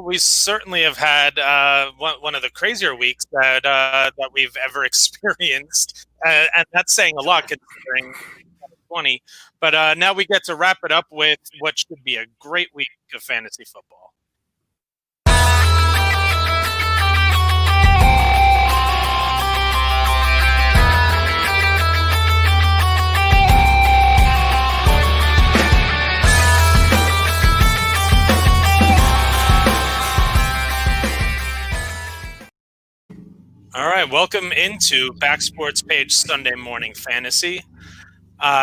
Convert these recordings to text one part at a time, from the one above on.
we certainly have had one of the crazier weeks that we've ever experienced, and that's saying a lot considering 2020. But now we get to wrap it up with what should be a great week of fantasy football. All right, welcome into Back Sports Page Sunday Morning Fantasy.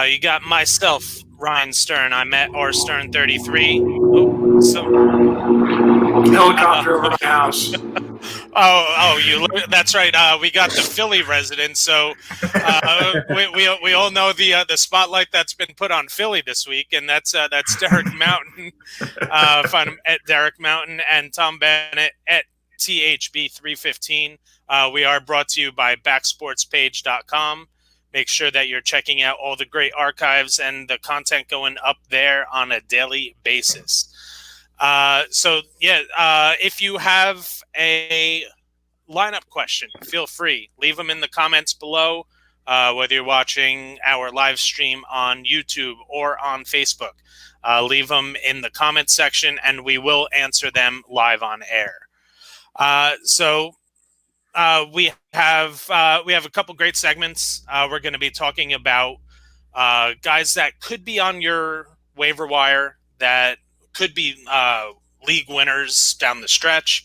You got myself, Ryan Stern. I'm at rstern33. Helicopter over my house. That's right. We got the Philly resident, so we all know the spotlight that's been put on Philly this week, and that's Derek Mountain. Find him at Derek Mountain and Tom Bennett at THB315. We are brought to you by backsportspage.com. Make sure that you're checking out all the great archives and the content going up there on a daily basis. If you have a lineup question, feel free. Leave them in the comments below, whether you're watching our live stream on YouTube or on Facebook. Leave them in the comments section, and we will answer them live on air. We have a couple great segments. We're going to be talking about guys that could be on your waiver wire, that could be league winners down the stretch.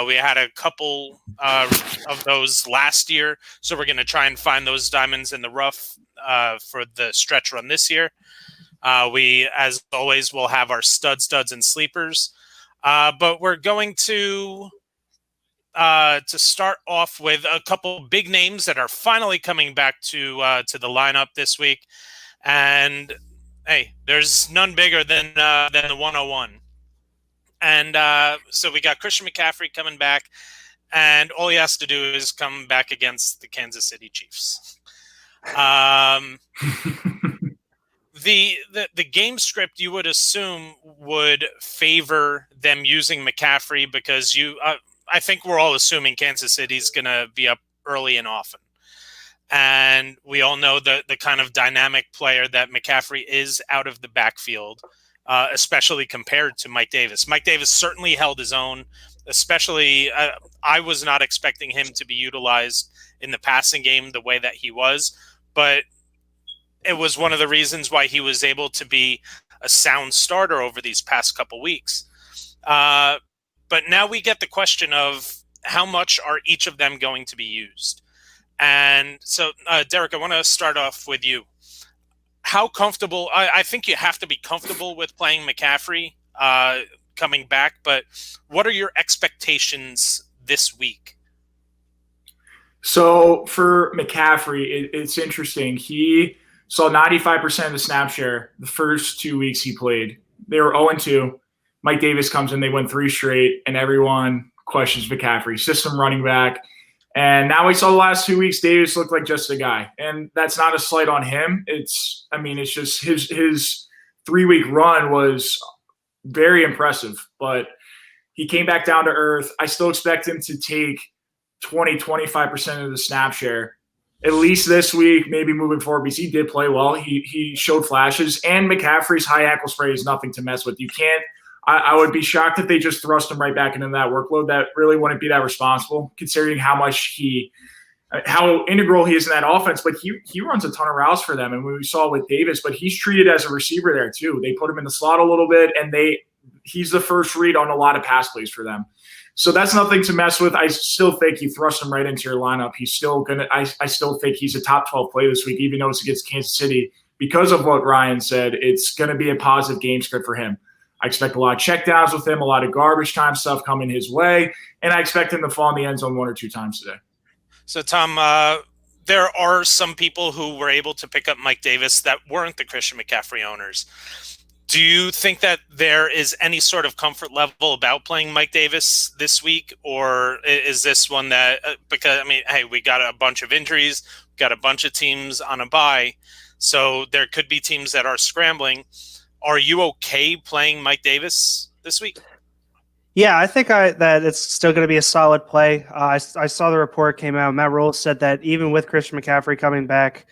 We had a couple of those last year, so we're going to try and find those diamonds in the rough for the stretch run this year. We, as always, will have our studs, and sleepers. But we're going to start off with a couple big names that are finally coming back to the lineup this week. And hey, there's none bigger than the 101. And so we got Christian McCaffrey coming back, and all he has to do is come back against the Kansas City Chiefs. The game script, you would assume, would favor them using McCaffrey because I think we're all assuming Kansas City's going to be up early and often. And we all know the kind of dynamic player that McCaffrey is out of the backfield, especially compared to Mike Davis. Mike Davis certainly held his own, especially I was not expecting him to be utilized in the passing game the way that he was, but it was one of the reasons why he was able to be a sound starter over these past couple weeks. But now we get the question of how much are each of them going to be used? And so, Derek, I want to start off with you. How comfortable? I think you have to be comfortable with playing McCaffrey coming back, but what are your expectations this week? So for McCaffrey, it's interesting. He saw 95% of the snap share the first 2 weeks he played. They were 0-2. Mike Davis comes in, they win 3 straight, and everyone questions McCaffrey, system running back. And now we saw the last 2 weeks, Davis looked like just a guy. And that's not a slight on him. It's just his 3-week run was very impressive. But he came back down to earth. I still expect him to take 20-25% of the snap share, at least this week, maybe moving forward, because he did play well. He showed flashes. And McCaffrey's high ankle spray is nothing to mess with. You can't. I would be shocked if they just thrust him right back into that workload. That really wouldn't be that responsible, considering how integral he is in that offense. But he runs a ton of routes for them, and we saw with Davis. But he's treated as a receiver there too. They put him in the slot a little bit, and he's the first read on a lot of pass plays for them. So that's nothing to mess with. I still think you thrust him right into your lineup. He's still gonna. I still think he's a top 12 play this week, even though it's against Kansas City. Because of what Ryan said, it's going to be a positive game script for him. I expect a lot of checkdowns with him, a lot of garbage time stuff coming his way, and I expect him to fall in the end zone 1 or 2 times today. So, Tom, there are some people who were able to pick up Mike Davis that weren't the Christian McCaffrey owners. Do you think that there is any sort of comfort level about playing Mike Davis this week, or is this one that because, hey, we got a bunch of injuries, we got a bunch of teams on a bye, so there could be teams that are scrambling. Are you okay playing Mike Davis this week? Yeah, I think that it's still going to be a solid play. I saw the report came out. Matt Rule said that even with Christian McCaffrey coming back,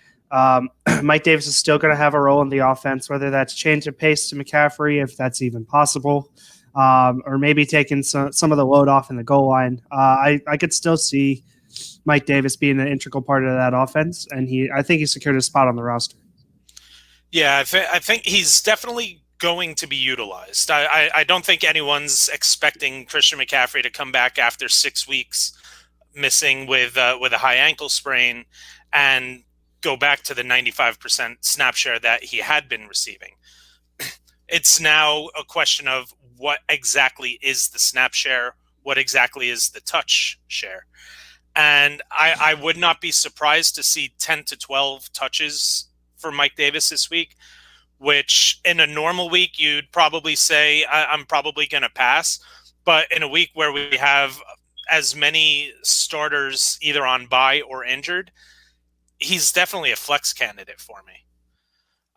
Mike Davis is still going to have a role in the offense, whether that's change of pace to McCaffrey, if that's even possible, or maybe taking some of the load off in the goal line. I could still see Mike Davis being an integral part of that offense, and I think he secured a spot on the roster. Yeah, I think he's definitely going to be utilized. I don't think anyone's expecting Christian McCaffrey to come back after 6 weeks missing with a high ankle sprain and go back to the 95% snap share that he had been receiving. It's now a question of what exactly is the snap share, what exactly is the touch share. And I would not be surprised to see 10 to 12 touches for Mike Davis this week, which in a normal week, you'd probably say, I'm probably going to pass. But in a week where we have as many starters either on bye or injured, he's definitely a flex candidate for me.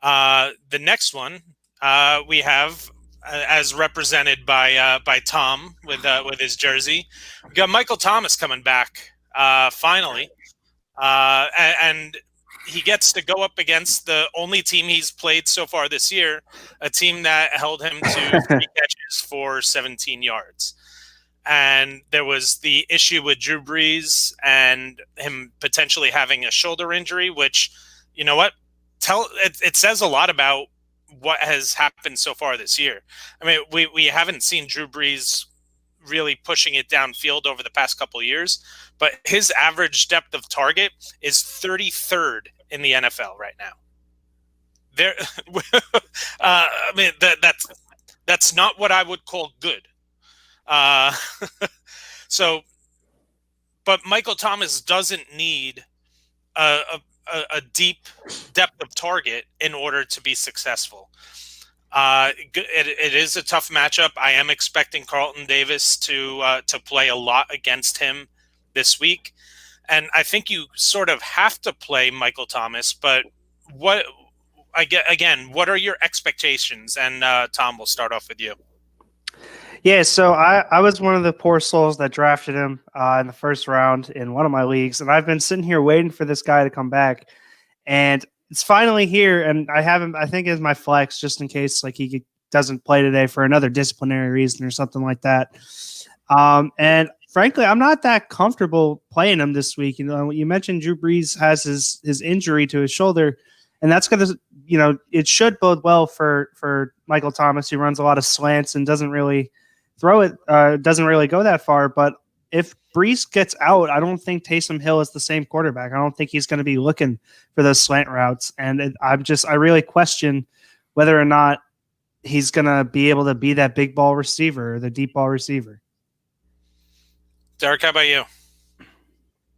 The next one we have, as represented by Tom with his jersey, we got Michael Thomas coming back finally, and he gets to go up against the only team he's played so far this year, a team that held him to 3 catches for 17 yards. And there was the issue with Drew Brees and him potentially having a shoulder injury, which, you know what, it says a lot about what has happened so far this year. I mean, we haven't seen Drew Brees really pushing it downfield over the past couple of years, but his average depth of target is 33rd in the NFL right now. There, I mean, that's not what I would call good. So, but Michael Thomas doesn't need a deep depth of target in order to be successful. It is a tough matchup. I am expecting Carlton Davis to play a lot against him this week, and I think you sort of have to play Michael Thomas. But what are your expectations? And Tom, we'll start off with you. Yeah, so I was one of the poor souls that drafted him in the first round in one of my leagues, and I've been sitting here waiting for this guy to come back, and it's finally here, and I have him, I think, as my flex just in case like he doesn't play today for another disciplinary reason or something like that. And frankly, I'm not that comfortable playing him this week. You know, you mentioned Drew Brees has his injury to his shoulder, and that's going to, you know, it should bode well for Michael Thomas, who runs a lot of slants and doesn't really throw it, doesn't really go that far. But if Brees gets out, I don't think Taysom Hill is the same quarterback. I don't think he's going to be looking for those slant routes. And I really question whether or not he's going to be able to be that big ball receiver or the deep ball receiver. Derek, how about you?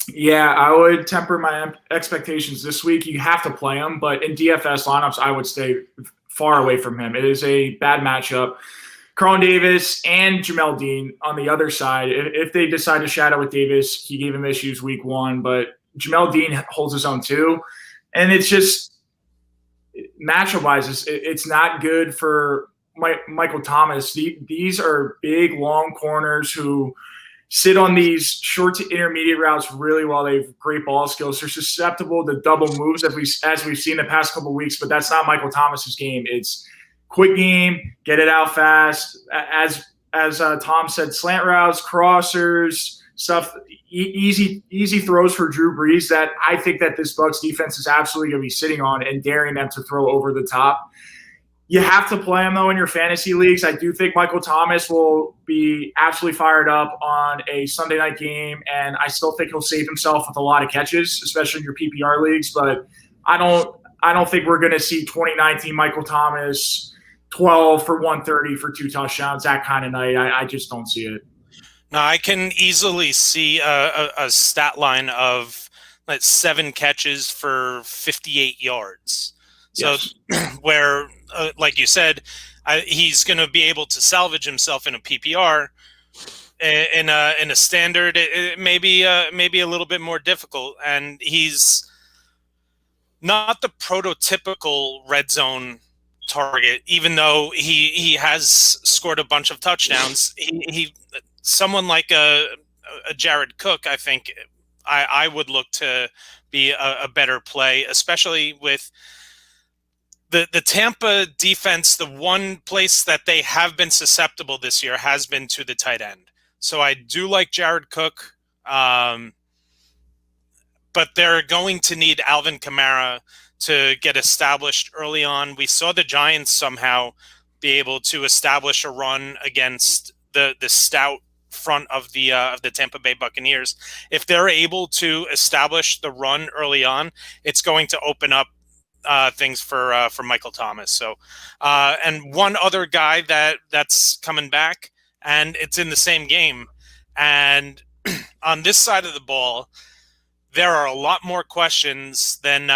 Yeah, I would temper my expectations this week. You have to play him, but in DFS lineups, I would stay far away from him. It is a bad matchup. Carlton Davis and Jamel Dean on the other side. If they decide to shadow with Davis, he gave him issues week 1, but Jamel Dean holds his own too. And it's just matchup-wise, it's not good for Michael Thomas. These are big, long corners who sit on these short to intermediate routes really well. They have great ball skills. They're susceptible to double moves as we've seen the past couple of weeks, but that's not Michael Thomas's game. It's quick game, get it out fast. As Tom said, slant routes, crossers, stuff, easy throws for Drew Brees that I think that this Bucs defense is absolutely going to be sitting on and daring them to throw over the top. You have to play him, though, in your fantasy leagues. I do think Michael Thomas will be absolutely fired up on a Sunday night game, and I still think he'll save himself with a lot of catches, especially in your PPR leagues. But I don't think we're going to see 2019 Michael Thomas 12 for 130 for 2 touchdowns, that kind of night. I just don't see it. No, I can easily see a stat line of like 7 catches for 58 yards. So yes. Where, like you said, he's going to be able to salvage himself in a PPR. In a standard, it may be a little bit more difficult, and he's not the prototypical red zone target, even though he has scored a bunch of touchdowns. He someone like a Jared Cook, I think I would look to be a better play, especially with the Tampa defense. The one place that they have been susceptible this year has been to the tight end. So I do like Jared Cook, but they're going to need Alvin Kamara to get established early on. We saw the Giants somehow be able to establish a run against the stout front of the Tampa Bay Buccaneers. If they're able to establish the run early on, it's going to open up things for Michael Thomas. So, and one other guy that's coming back, and it's in the same game. And on this side of the ball, there are a lot more questions than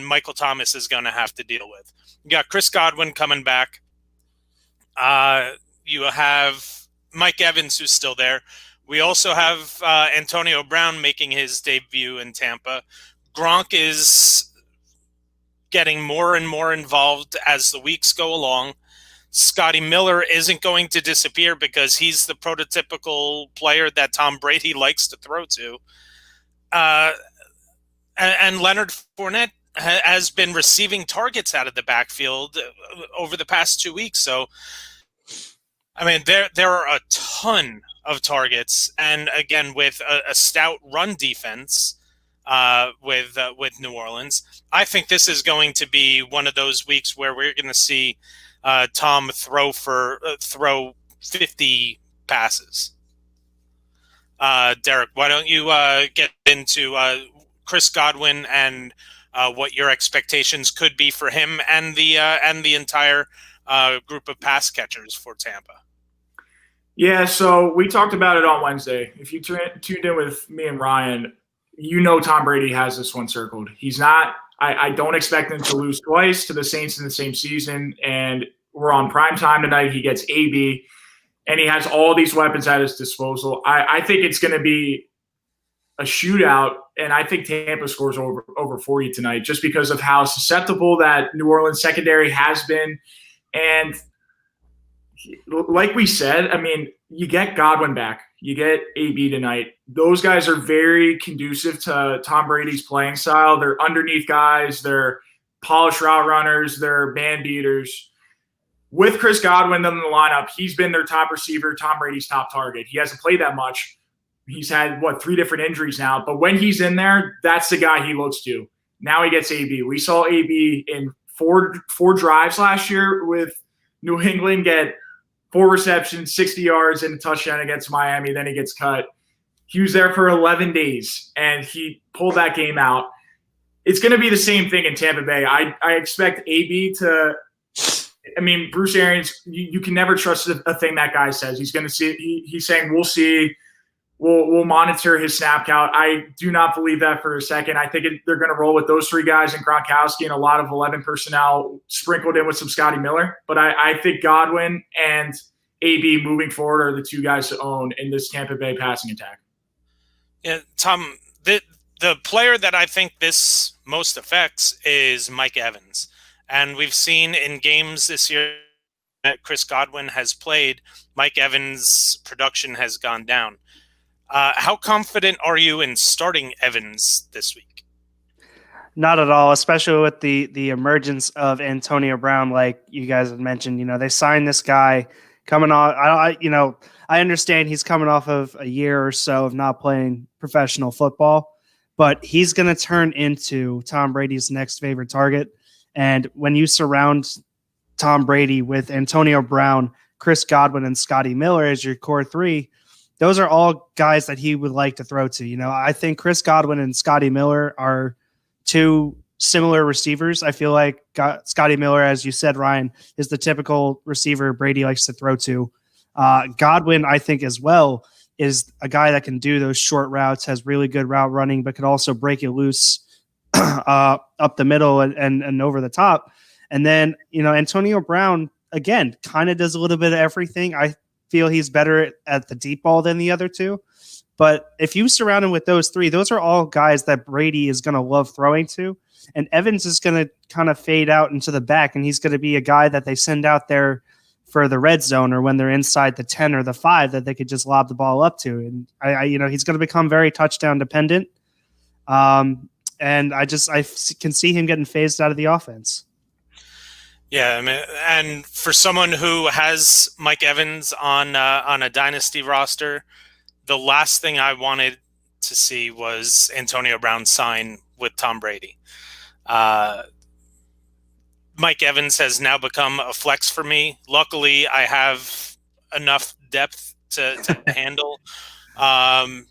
Michael Thomas is going to have to deal with. You got Chris Godwin coming back. You have Mike Evans, who's still there. We also have Antonio Brown making his debut in Tampa. Gronk is getting more and more involved as the weeks go along. Scotty Miller isn't going to disappear because he's the prototypical player that Tom Brady likes to throw to. And Leonard Fournette has been receiving targets out of the backfield over the past 2 weeks. So, I mean, there are a ton of targets, and again, with a stout run defense with New Orleans, I think this is going to be one of those weeks where we're going to see Tom throw 50 passes. Derek, why don't you get into Chris Godwin and what your expectations could be for him and the entire group of pass catchers for Tampa? Yeah, so we talked about it on Wednesday. If you tuned in with me and Ryan, you know Tom Brady has this one circled. He's not – I don't expect him to lose twice to the Saints in the same season, and we're on prime time tonight. He gets AB, and he has all these weapons at his disposal. I think it's going to be a shootout, and I think Tampa scores over 40 tonight just because of how susceptible that New Orleans secondary has been. And like we said, I mean, you get Godwin back. You get AB tonight. Those guys are very conducive to Tom Brady's playing style. They're underneath guys. They're polished route runners. They're man beaters. With Chris Godwin in the lineup, he's been their top receiver, Tom Brady's top target. He hasn't played that much. He's had, 3 different injuries now. But when he's in there, that's the guy he looks to. Now he gets AB. We saw AB in four drives last year with New England get 4 receptions, 60 yards, and a touchdown against Miami. Then he gets cut. He was there for 11 days, and he pulled that game out. It's going to be the same thing in Tampa Bay. I expect AB to – I mean, Bruce Arians, you can never trust a thing that guy says. He's going to see – he's saying, we'll see. We'll monitor his snap count. I do not believe that for a second. I think they're going to roll with those 3 guys and Gronkowski and a lot of 11 personnel sprinkled in with some Scotty Miller. But I think Godwin and AB moving forward are the 2 guys to own in this Tampa Bay passing attack. Yeah, Tom, the player that I think this most affects is Mike Evans. And we've seen in games this year that Chris Godwin has played, Mike Evans' production has gone down. How confident are you in starting Evans this week? Not at all, especially with the emergence of Antonio Brown, like you guys had mentioned. You know, they signed this guy coming off. I understand he's coming off of a year or so of not playing professional football, but he's going to turn into Tom Brady's next favorite target. And when you surround Tom Brady with Antonio Brown, Chris Godwin, and Scotty Miller as your core 3, those are all guys that he would like to throw to. You know, I think Chris Godwin and Scotty Miller are 2 similar receivers. I feel like Scotty Miller, as you said, Ryan, is the typical receiver Brady likes to throw to. Godwin, I think as well, is a guy that can do those short routes, has really good route running, but can also break it loose up the middle and over the top. And then, Antonio Brown, again, kind of does a little bit of everything. I feel he's better at the deep ball than the other 2, But if you surround him with those three, those are all guys that Brady is going to love throwing to. And Evans is going to kind of fade out into the back, and he's going to be a guy that they send out there for the red zone or when they're inside the 10 or the 5 that they could just lob the ball up to. And he's going to become very touchdown dependent. And I can see him getting phased out of the offense. Yeah, I mean, and for someone who has Mike Evans on a dynasty roster, the last thing I wanted to see was Antonio Brown sign with Tom Brady. Mike Evans has now become a flex for me. Luckily, I have enough depth to handle. And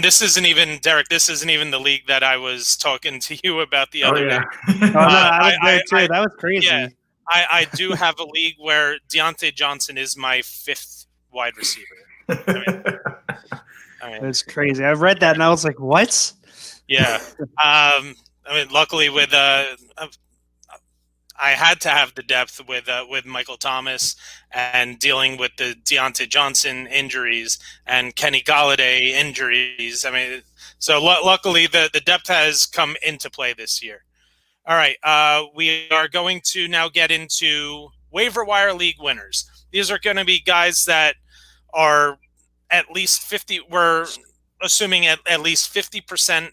this isn't even, Derek, this isn't even the league that I was talking to you about the other day. I was there too. That was crazy. Yeah, I do have a league where Deontay Johnson is my 5th wide receiver. I mean, it's crazy. I've read that and I was like, what? Yeah. I mean, luckily with I had to have the depth with Michael Thomas and dealing with the Deontay Johnson injuries and Kenny Golladay injuries. I mean, so luckily the depth has come into play this year. All right, we are going to now get into waiver wire league winners. These are going to be guys that are at least 50. We're assuming at least 50%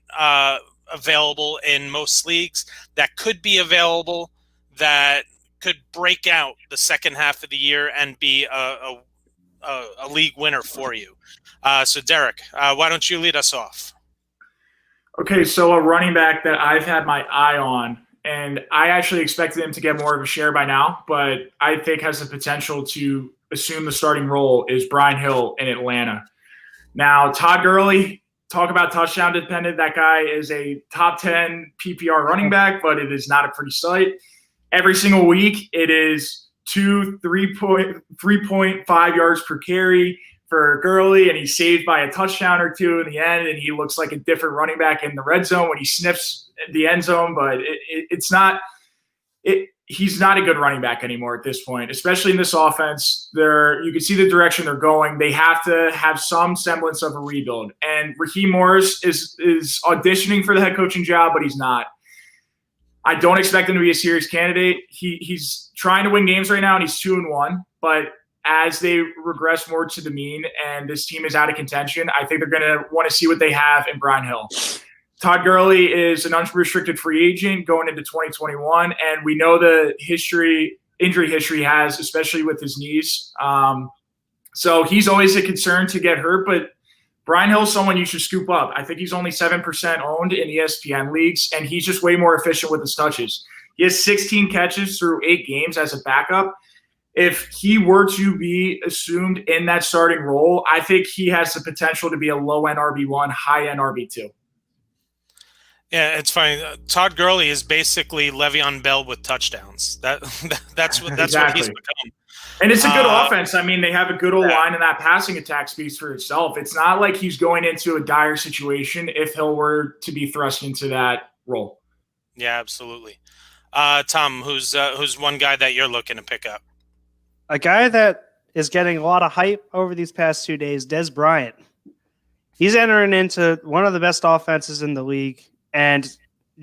available in most leagues. That could be available. That could break out the second half of the year and be a league winner for you. So, Derek, why don't you lead us off? Okay, so a running back that I've had my eye on, and I actually expected him to get more of a share by now, but I think has the potential to assume the starting role, is Brian Hill in Atlanta. Now, Todd Gurley, talk about touchdown dependent. That guy is a top 10 PPR running back, but it is not a pretty sight. Every single week, it is 3.5 yards per carry for Gurley, and he's saved by a touchdown or two in the end, and he looks like a different running back in the red zone when he sniffs the end zone, but he's not a good running back anymore at this point, especially in this offense. You can see the direction they're going. They have to have some semblance of a rebuild, and Raheem Morris is auditioning for the head coaching job, but he's not. I don't expect him to be a serious candidate. He's trying to win games right now, and he's 2-1. But as they regress more to the mean and this team is out of contention, I think they're going to want to see what they have in Brian Hill. Todd Gurley is an unrestricted free agent going into 2021, and we know the injury history he has, especially with his knees. So he's always a concern to get hurt, but Brian Hill is someone you should scoop up. I think he's only 7% owned in ESPN leagues, and he's just way more efficient with his touches. He has 16 catches through 8 games as a backup. If he were to be assumed in that starting role, I think he has the potential to be a low-end RB1, high-end RB2. Yeah, it's funny. Todd Gurley is basically Le'Veon Bell with touchdowns. That's what he's become. And it's a good offense. I mean, they have a good old line, and that passing attack speaks for itself. It's not like he's going into a dire situation if Hill were to be thrust into that role. Yeah, absolutely. Tom, who's one guy that you're looking to pick up? A guy that is getting a lot of hype over these past 2 days, Des Bryant. He's entering into one of the best offenses in the league. And,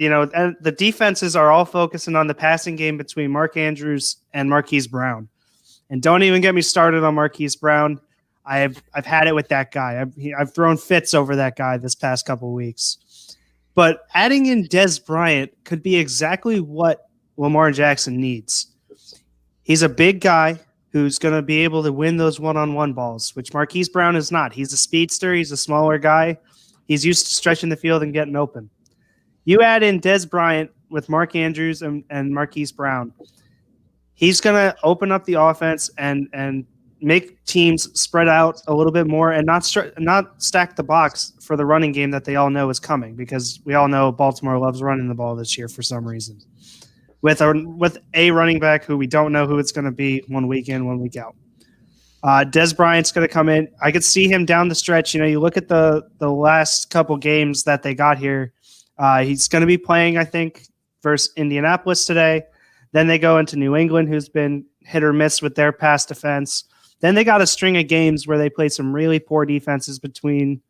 and the defenses are all focusing on the passing game between Mark Andrews and Marquise Brown. And don't even get me started on Marquise Brown. I've had it with that guy. I've thrown fits over that guy this past couple of weeks. But adding in Des Bryant could be exactly what Lamar Jackson needs. He's a big guy who's going to be able to win those one-on-one balls, which Marquise Brown is not. He's a speedster. He's a smaller guy. He's used to stretching the field and getting open. You add in Des Bryant with Mark Andrews and Marquise Brown. He's going to open up the offense and make teams spread out a little bit more and not stack the box for the running game that they all know is coming, because we all know Baltimore loves running the ball this year for some reason. With a running back who we don't know who it's going to be 1 week in, 1 week out. Des Bryant's going to come in. I could see him down the stretch. You look at the last couple games that they got here. He's going to be playing, I think, versus Indianapolis today. Then they go into New England, who's been hit or miss with their pass defense. Then they got a string of games where they play some really poor defenses between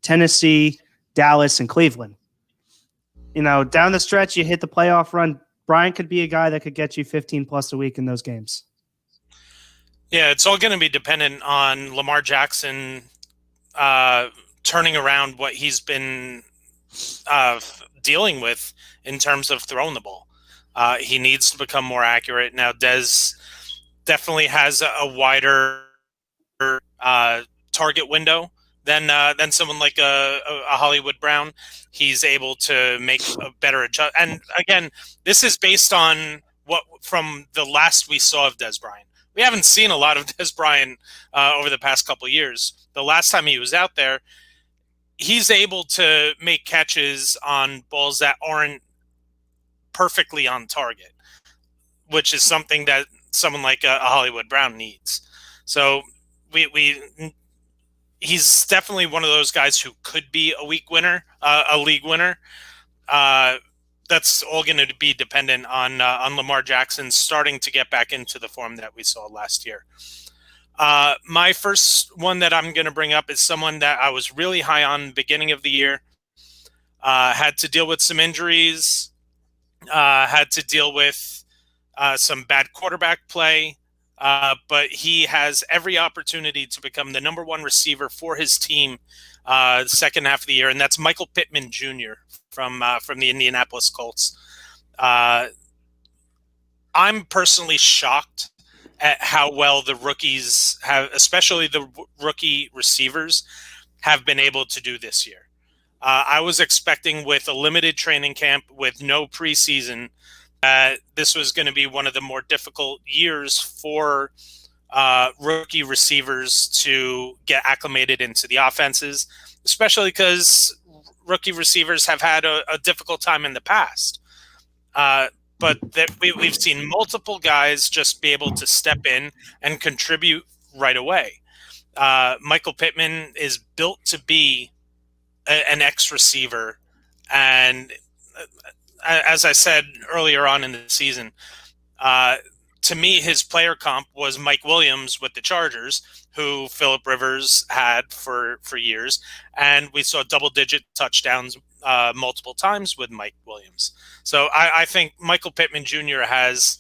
Tennessee, Dallas, and Cleveland. Down the stretch, you hit the playoff run. Bryant could be a guy that could get you 15 plus a week in those games. Yeah, it's all going to be dependent on Lamar Jackson turning around what he's been dealing with in terms of throwing the ball. He needs to become more accurate. Now, Dez definitely has a wider target window than someone like a Hollywood Brown. He's able to make a better adjust. And again, this is based on what from the last we saw of Dez Bryant. We haven't seen a lot of Dez Bryant over the past couple of years. The last time he was out there, he's able to make catches on balls that aren't perfectly on target, which is something that someone like a Hollywood Brown needs. So he's definitely one of those guys who could be a league winner. That's all going to be dependent on Lamar Jackson starting to get back into the form that we saw last year. My first one that I'm going to bring up is someone that I was really high on beginning of the year. Had to deal with some injuries, had to deal with some bad quarterback play, but he has every opportunity to become the number one receiver for his team the second half of the year, and that's Michael Pittman Jr. from the Indianapolis Colts. I'm personally shocked at how well the rookies have, especially the rookie receivers, have been able to do this year. I was expecting with a limited training camp, with no preseason, this was going to be one of the more difficult years for rookie receivers to get acclimated into the offenses, especially because rookie receivers have had a difficult time in the past. But we've seen multiple guys just be able to step in and contribute right away. Michael Pittman is built to be an X-receiver. And as I said earlier on in the season, to me, his player comp was Mike Williams with the Chargers, who Phillip Rivers had for years. And we saw double-digit touchdowns multiple times with Mike Williams. So I think Michael Pittman Jr. has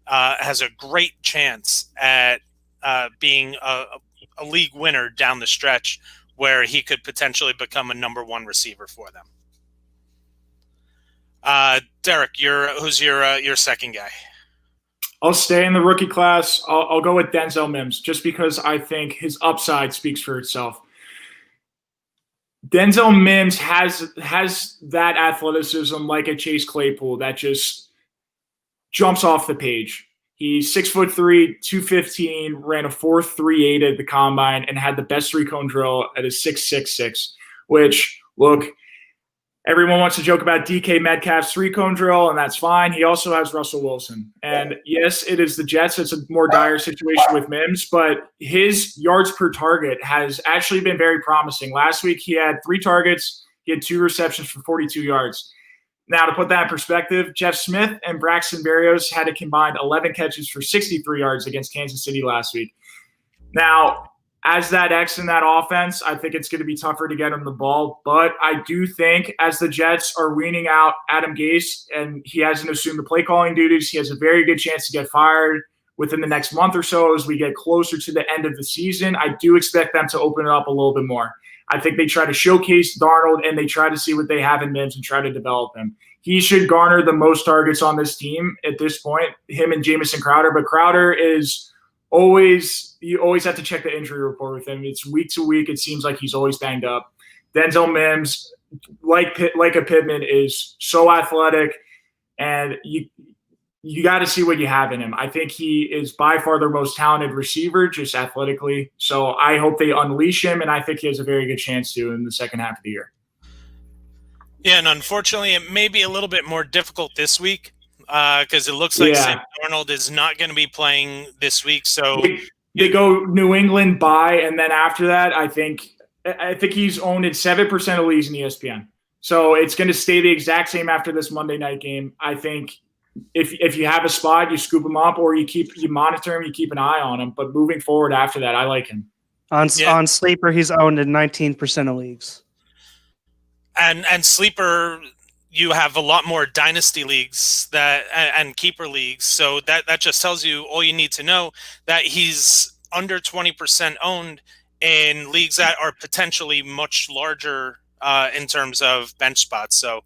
a great chance at being a league winner down the stretch, where he could potentially become a number one receiver for them. Derek, who's your second guy? I'll stay in the rookie class. I'll go with Denzel Mims, just because I think his upside speaks for itself. Denzel Mims has that athleticism like a Chase Claypool that just jumps off the page. He's 6'3", 215, ran a 4.38 at the combine, and had the best three-cone drill at a 6.66, which, look, everyone wants to joke about DK Metcalf's three-cone drill, and that's fine. He also has Russell Wilson. And yes, it is the Jets. It's a more dire situation with Mims, but his yards per target has actually been very promising. Last week, he had 3 targets. He had 2 receptions for 42 yards. Now, to put that in perspective, Jeff Smith and Braxton Berrios had a combined 11 catches for 63 yards against Kansas City last week. Now, as that X in that offense, I think it's going to be tougher to get him the ball. But I do think as the Jets are weaning out Adam Gase and he hasn't assumed the play calling duties, he has a very good chance to get fired within the next month or so as we get closer to the end of the season. I do expect them to open it up a little bit more. I think they try to showcase Darnold and they try to see what they have in Mims and try to develop him. He should garner the most targets on this team at this point, him and Jamison Crowder. But Crowder is you always have to check the injury report with him. It's week to week. It seems like he's always banged up. Denzel Mims, like a Pittman, is so athletic, and you got to see what you have in him. I think he is by far their most talented receiver, just athletically. So I hope they unleash him, and I think he has a very good chance to in the second half of the year. Yeah, and unfortunately, it may be a little bit more difficult this week because it looks like Sam Darnold is not going to be playing this week. So they go New England bye, and then after that, I think he's owned in 7% of leagues in ESPN. So it's going to stay the exact same after this Monday night game. I think if you have a spot, you scoop him up, or you monitor him, you keep an eye on him. But moving forward after that, I like him. On Sleeper, he's owned in 19% of leagues. And sleeper, you have a lot more dynasty leagues and keeper leagues. So that just tells you all you need to know, that he's under 20% owned in leagues that are potentially much larger in terms of bench spots. So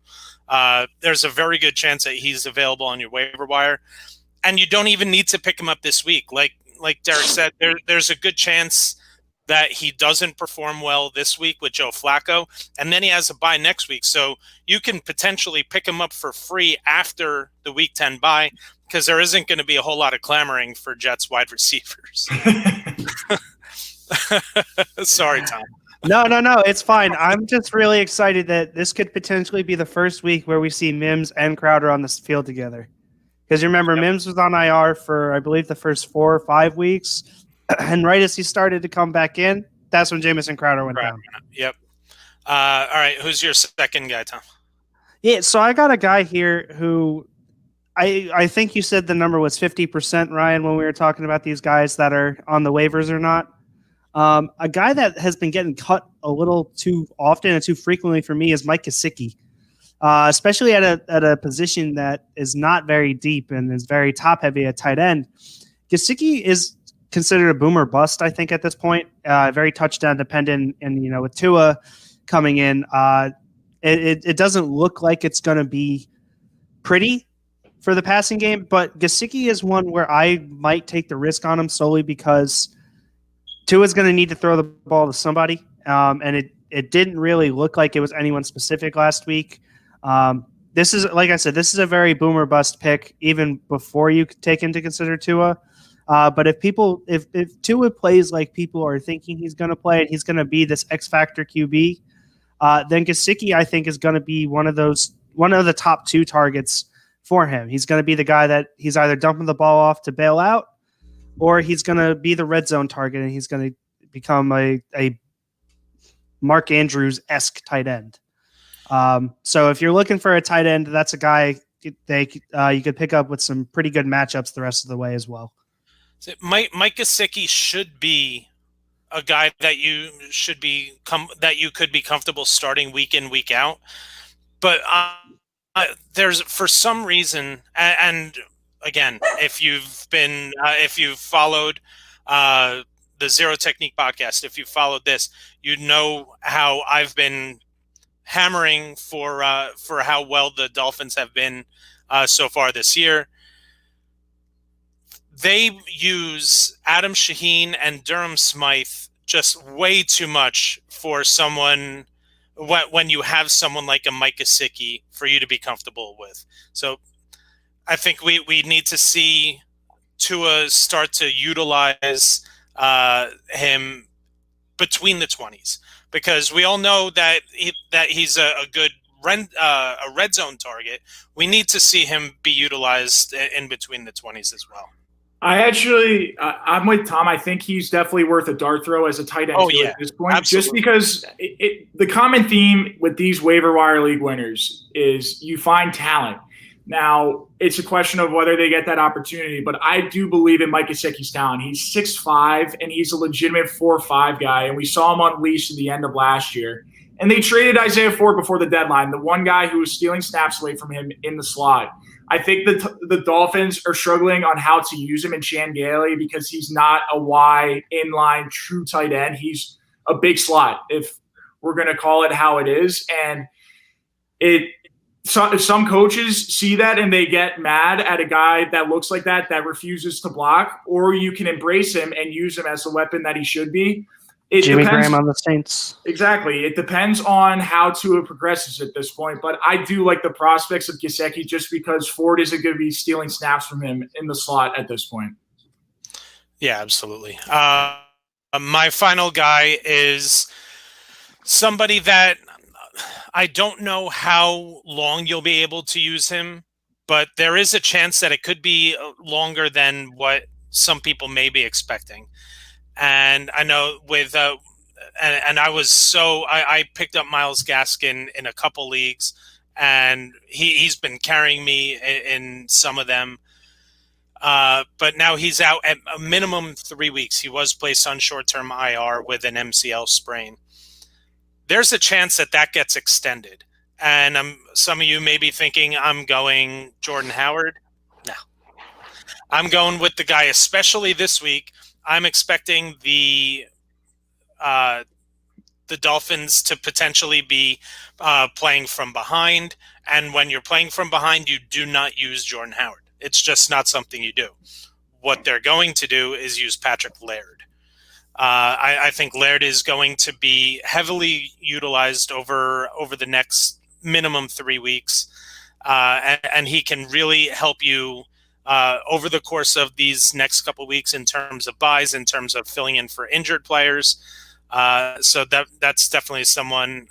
there's a very good chance that he's available on your waiver wire. And you don't even need to pick him up this week. Like Derek said, there's a good chance that he doesn't perform well this week with Joe Flacco, and then he has a bye next week. So you can potentially pick him up for free after the Week 10 bye, because there isn't going to be a whole lot of clamoring for Jets wide receivers. Sorry, Tom. No, it's fine. I'm just really excited that this could potentially be the first week where we see Mims and Crowder on this field together. Because you remember, Mims was on IR for, I believe, the first 4 or 5 weeks. And right as he started to come back in, that's when Jamison Crowder went down. Yep. All right, who's your second guy, Tom? Yeah, so I got a guy here who I think you said the number was 50%, Ryan, when we were talking about these guys that are on the waivers or not. A guy that has been getting cut a little too often and too frequently for me is Mike Gesicki, especially at a position that is not very deep and is very top-heavy at tight end. Gesicki is considered a boomer bust, I think, at this point. Very touchdown dependent, and with Tua coming in, it doesn't look like it's going to be pretty for the passing game. But Gesicki is one where I might take the risk on him solely because Tua's going to need to throw the ball to somebody, and it didn't really look like it was anyone specific last week. This is, like I said, this is a very boomer bust pick, even before you take into consider Tua. But if Tua plays like people are thinking he's going to play, and he's going to be this X factor QB, then Gesicki, I think, is going to be one of the top 2 targets for him. He's going to be the guy that he's either dumping the ball off to bail out, or he's going to be the red zone target, and he's going to become a Mark Andrews-esque tight end. So if you're looking for a tight end, that's a guy you could pick up with some pretty good matchups the rest of the way as well. Mike Gesicki should be a guy that you could be comfortable starting week in, week out. But there's, for some reason, and again, if you've followed the Zero Technique podcast, if you followed this, you know how I've been hammering for how well the Dolphins have been so far this year. They use Adam Shaheen and Durham Smythe just way too much for someone when you have someone like a Mike Gesicki for you to be comfortable with. So I think we need to see Tua start to utilize him between the 20s, because we all know that he's a good red zone target. We need to see him be utilized in between the 20s as well. I'm with Tom. I think he's definitely worth a dart throw as a tight end at this point. Absolutely. Just because the common theme with these waiver wire league winners is you find talent. Now, it's a question of whether they get that opportunity, but I do believe in Mike Gesicki's talent. He's 6'5", and he's a legitimate 4-5 guy, and we saw him unleashed at the end of last year. And they traded Isaiah Ford before the deadline, the one guy who was stealing snaps away from him in the slot. I think the Dolphins are struggling on how to use him in Chan Gailey because he's not a Y inline true tight end. He's a big slot, if we're going to call it how it is. And some coaches see that and they get mad at a guy that looks like that refuses to block, or you can embrace him and use him as the weapon that he should be. Jimmy Graham on the Saints. Exactly. It depends on how Tua progresses at this point. But I do like the prospects of Gesicki just because Ford isn't going to be stealing snaps from him in the slot at this point. Yeah, absolutely. My final guy is somebody that I don't know how long you'll be able to use him, but there is a chance that it could be longer than what some people may be expecting. And I know with I picked up Myles Gaskin in a couple leagues, and he's been carrying me in some of them. But now he's out at a minimum 3 weeks. He was placed on short-term IR with an MCL sprain. there's a chance that gets extended. And some of you may be thinking I'm going Jordan Howard. No. I'm going with the guy, especially this week. I'm expecting the Dolphins to potentially be playing from behind. And when you're playing from behind, you do not use Jordan Howard. It's just not something you do. What they're going to do is use Patrick Laird. I think Laird is going to be heavily utilized over the next minimum 3 weeks. And he can really help you over the course of these next couple of weeks in terms of buys, in terms of filling in for injured players. So that's definitely someone.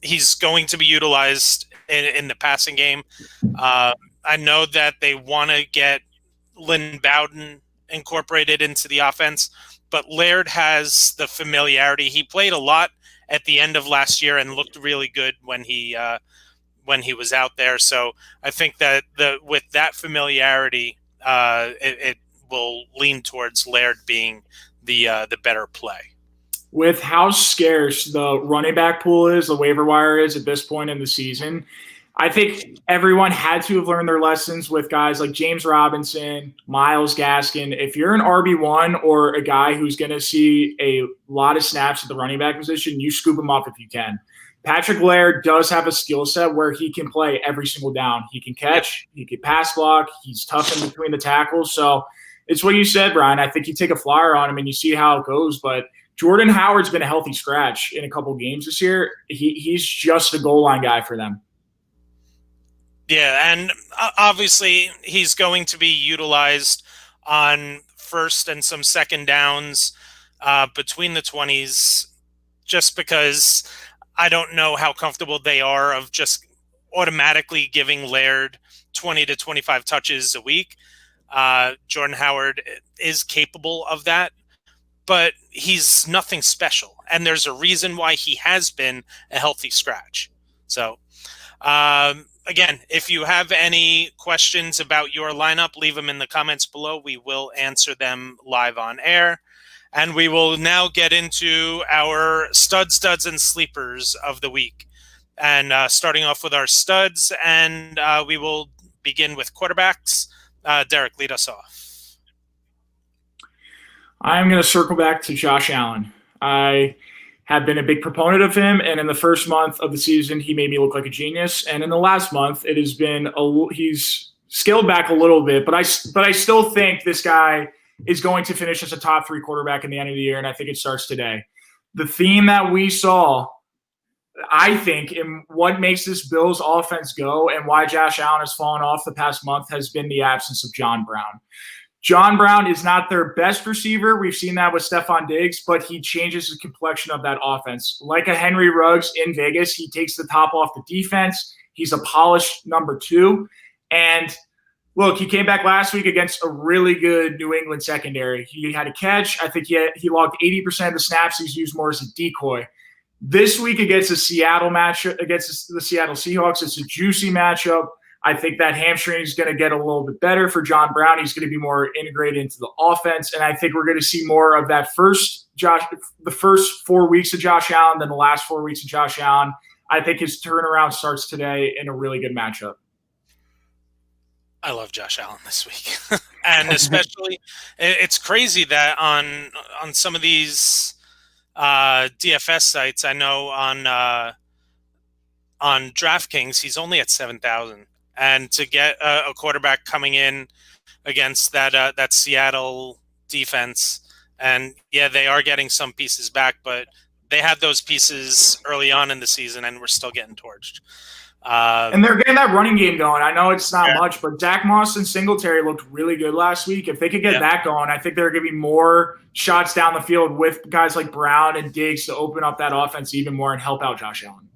He's going to be utilized in the passing game. I know that they want to get Lynn Bowden incorporated into the offense, but Laird has the familiarity. He played a lot at the end of last year and looked really good when he was out there. So I think that with that familiarity, it will lean towards Laird being the better play. With how scarce the running back pool is, the waiver wire is at this point in the season, I think everyone had to have learned their lessons with guys like James Robinson, Myles Gaskin. If you're an RB1 or a guy who's going to see a lot of snaps at the running back position, you scoop him up if you can. Patrick Laird does have a skill set where he can play every single down. He can catch, he can pass block, he's tough in between the tackles. So it's what you said, Brian. I think you take a flyer on him and you see how it goes. But Jordan Howard's been a healthy scratch in a couple games this year. He's just a goal line guy for them. Yeah, and obviously he's going to be utilized on first and some second downs between the 20s, just because I don't know how comfortable they are of just automatically giving Laird 20 to 25 touches a week. Jordan Howard is capable of that, but he's nothing special. And there's a reason why he has been a healthy scratch. So, again, if you have any questions about your lineup, leave them in the comments below. We will answer them live on air. And we will now get into our studs, duds, and sleepers of the week. And starting off with our studs, and we will begin with quarterbacks. Derek, lead us off. I'm going to circle back to Josh Allen. I have been a big proponent of him, and in the first month of the season, he made me look like a genius. And in the last month, it has been he's scaled back a little bit, but I still think this guy is going to finish as a top 3 quarterback in the end of the year, and I think it starts today. The theme that we saw, I think, in what makes this Bills offense go and why Josh Allen has fallen off the past month has been the absence of John Brown. John Brown is not their best receiver. We've seen that with Stephon Diggs, but he changes the complexion of that offense. Like a Henry Ruggs in Vegas, he takes the top off the defense. He's a polished number 2. And look, he came back last week against a really good New England secondary. He had a catch. I think he logged 80% of the snaps. He's used more as a decoy. This week against the Seattle matchup, against the Seattle Seahawks, it's a juicy matchup. I think that hamstring is going to get a little bit better for John Brown. He's going to be more integrated into the offense, and I think we're going to see more of that the first 4 weeks of Josh Allen than the last 4 weeks of Josh Allen. I think his turnaround starts today in a really good matchup. I love Josh Allen this week. And especially, it's crazy that on some of these DFS sites, I know on DraftKings, he's only at 7,000. And to get a quarterback coming in against that Seattle defense, and yeah, they are getting some pieces back, but they had those pieces early on in the season, and we're still getting torched. And they're getting that running game going. I know it's not much, but Zach Moss and Singletary looked really good last week. If they could get that going, I think there are going to be more shots down the field with guys like Brown and Diggs to open up that offense even more and help out Josh Allen.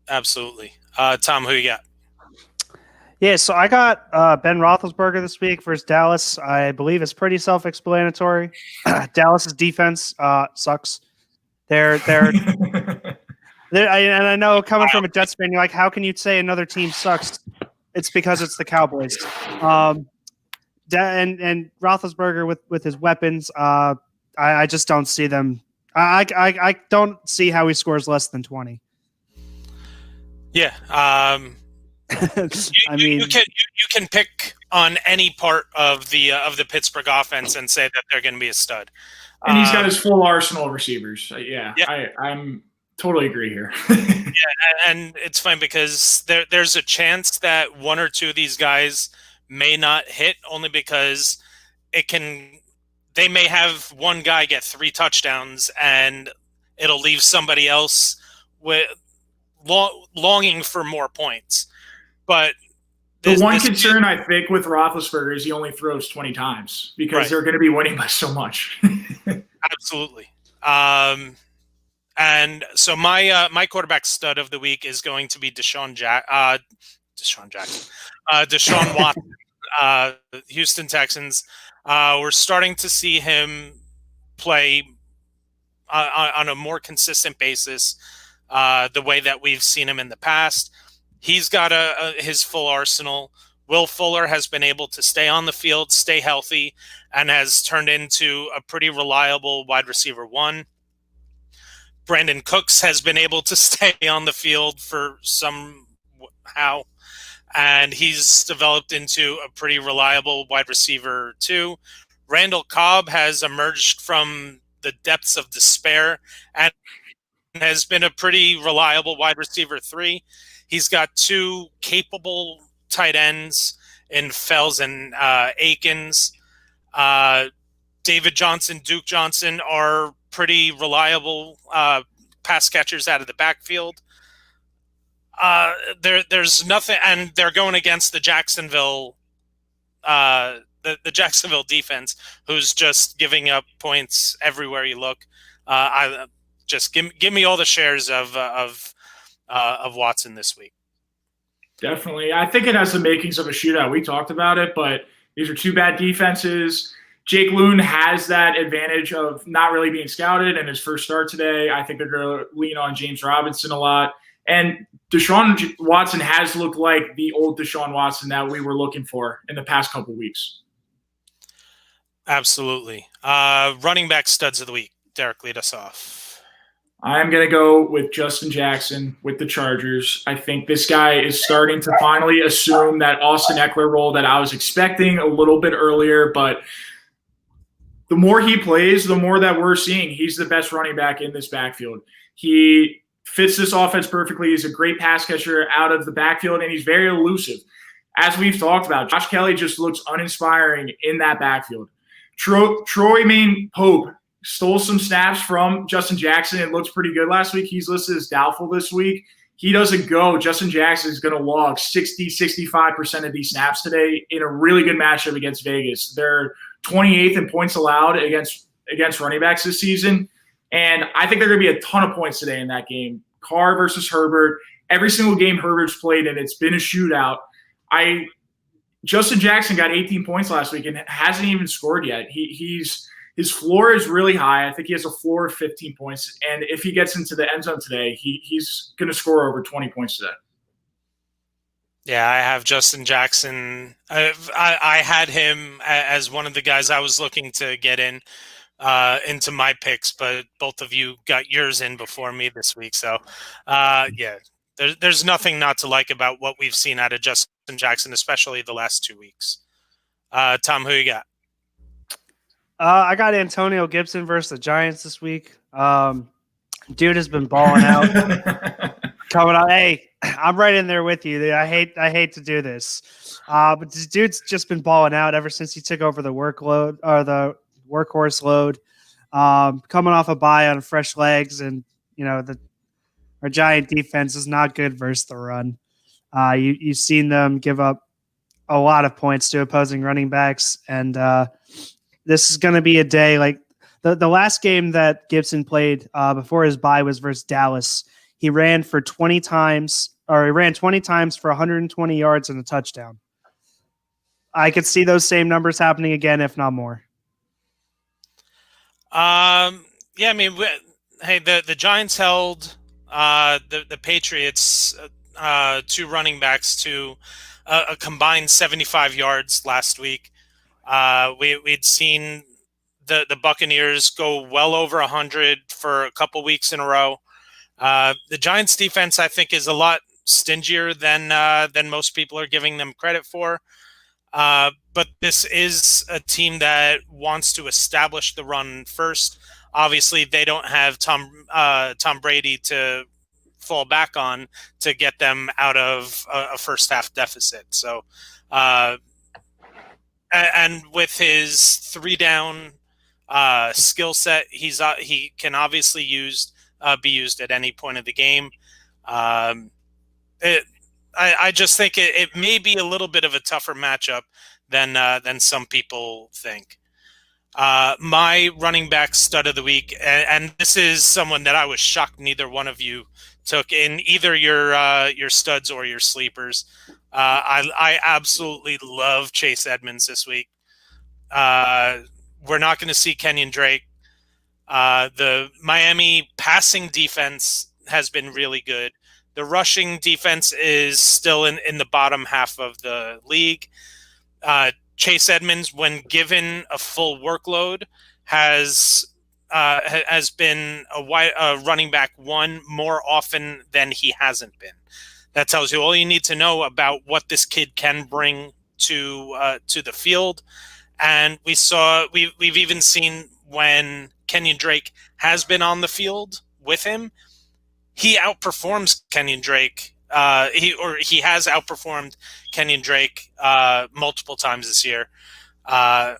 Absolutely. Tom, who you got? Yeah, so I got Ben Roethlisberger this week versus Dallas. I believe it's pretty self-explanatory. Dallas's defense sucks. And I know coming from a Jets fan, you're like, how can you say another team sucks? It's because it's the Cowboys. And Roethlisberger with his weapons, I just don't see them I don't see how he scores less than 20. Yeah. I mean, you can pick on any part of the Pittsburgh offense and say that they're going to be a stud. And he's got his full arsenal of receivers. Yeah. I'm totally agree here. Yeah, and it's fine because there's a chance that one or two of these guys may not hit, only because they may have one guy get 3 touchdowns and it'll leave somebody else with longing for more points. But the one concern I think with Roethlisberger is he only throws 20 times because they're going to be winning by so much. Absolutely. And so my quarterback stud of the week is going to be Deshaun Watson, Houston Texans. We're starting to see him play on a more consistent basis, the way that we've seen him in the past. He's got his full arsenal. Will Fuller has been able to stay on the field, stay healthy, and has turned into a pretty reliable wide receiver 1. Brandon Cooks has been able to stay on the field for somehow, and he's developed into a pretty reliable wide receiver 2. Randall Cobb has emerged from the depths of despair and has been a pretty reliable wide receiver 3. He's got 2 capable tight ends in Fells and Akins. David Johnson, Duke Johnson are pretty reliable pass catchers out of the backfield. There's nothing, and they're going against the Jacksonville the Jacksonville defense, who's just giving up points everywhere you look. I just give me all the shares of Watson this week. Definitely. I think it has the makings of a shootout. We talked about it, but these are 2 bad defenses. Jake Loon has that advantage of not really being scouted in his first start today. I think they're going to lean on James Robinson a lot. And Deshaun Watson has looked like the old Deshaun Watson that we were looking for in the past couple of weeks. Absolutely. Running back studs of the week. Derek, lead us off. I'm going to go with Justin Jackson with the Chargers. I think this guy is starting to finally assume that Austin Ekeler role that I was expecting a little bit earlier, but the more he plays, the more that we're seeing he's the best running back in this backfield. He fits this offense perfectly. He's a great pass catcher out of the backfield, and he's very elusive. As we've talked about, Josh Kelly just looks uninspiring in that backfield. Troy Maine Pope stole some snaps from Justin Jackson. It looks pretty good last week. He's listed as doubtful this week. He doesn't go. Justin Jackson is going to log 65% of these snaps today in a really good matchup against Vegas. They're 28th in points allowed against running backs this season. And I think there are going to be a ton of points today in that game. Carr versus Herbert. Every single game Herbert's played, and it's been a shootout. Justin Jackson got 18 points last week and hasn't even scored yet. His floor is really high. I think he has a floor of 15 points. And if he gets into the end zone today, he's going to score over 20 points today. Yeah, I have Justin Jackson. I had him as one of the guys I was looking to get into my picks, but both of you got yours in before me this week. So, yeah, there's nothing not to like about what we've seen out of Justin Jackson, especially the last 2 weeks. Tom, who you got? I got Antonio Gibson versus the Giants this week. Dude has been balling out. Coming out. Hey, I'm right in there with you. I hate to do this. But this dude's just been balling out ever since he took over the workload or the workhorse load. Coming off a bye on fresh legs, and our Giant defense is not good versus the run. You've seen them give up a lot of points to opposing running backs, and this is going to be a day like the last game that Gibson played before his bye was versus Dallas. He ran 20 times for 120 yards and a touchdown. I could see those same numbers happening again, if not more. Yeah, I mean, hey, the Giants held the Patriots 2 running backs to a combined 75 yards last week. We'd seen the Buccaneers go well over 100 for a couple weeks in a row. The Giants defense, I think, is a lot stingier than most people are giving them credit for. But this is a team that wants to establish the run first. Obviously, they don't have Tom Brady to fall back on to get them out of a first half deficit. So, and with his 3-down skill set, he can obviously be used at any point of the game. I just think it may be a little bit of a tougher matchup than some people think. My running back stud of the week, and this is someone that I was shocked neither one of you took in either your studs or your sleepers. I absolutely love Chase Edmonds this week. We're not going to see Kenyon Drake. The Miami passing defense has been really good. The rushing defense is still in the bottom half of the league. Chase Edmonds, when given a full workload, has been a running back one more often than he hasn't been. That tells you all you need to know about what this kid can bring to the field. And we've even seen when Kenyon Drake has been on the field with him, he outperforms Kenyon Drake. He has outperformed Kenyon Drake multiple times this year. I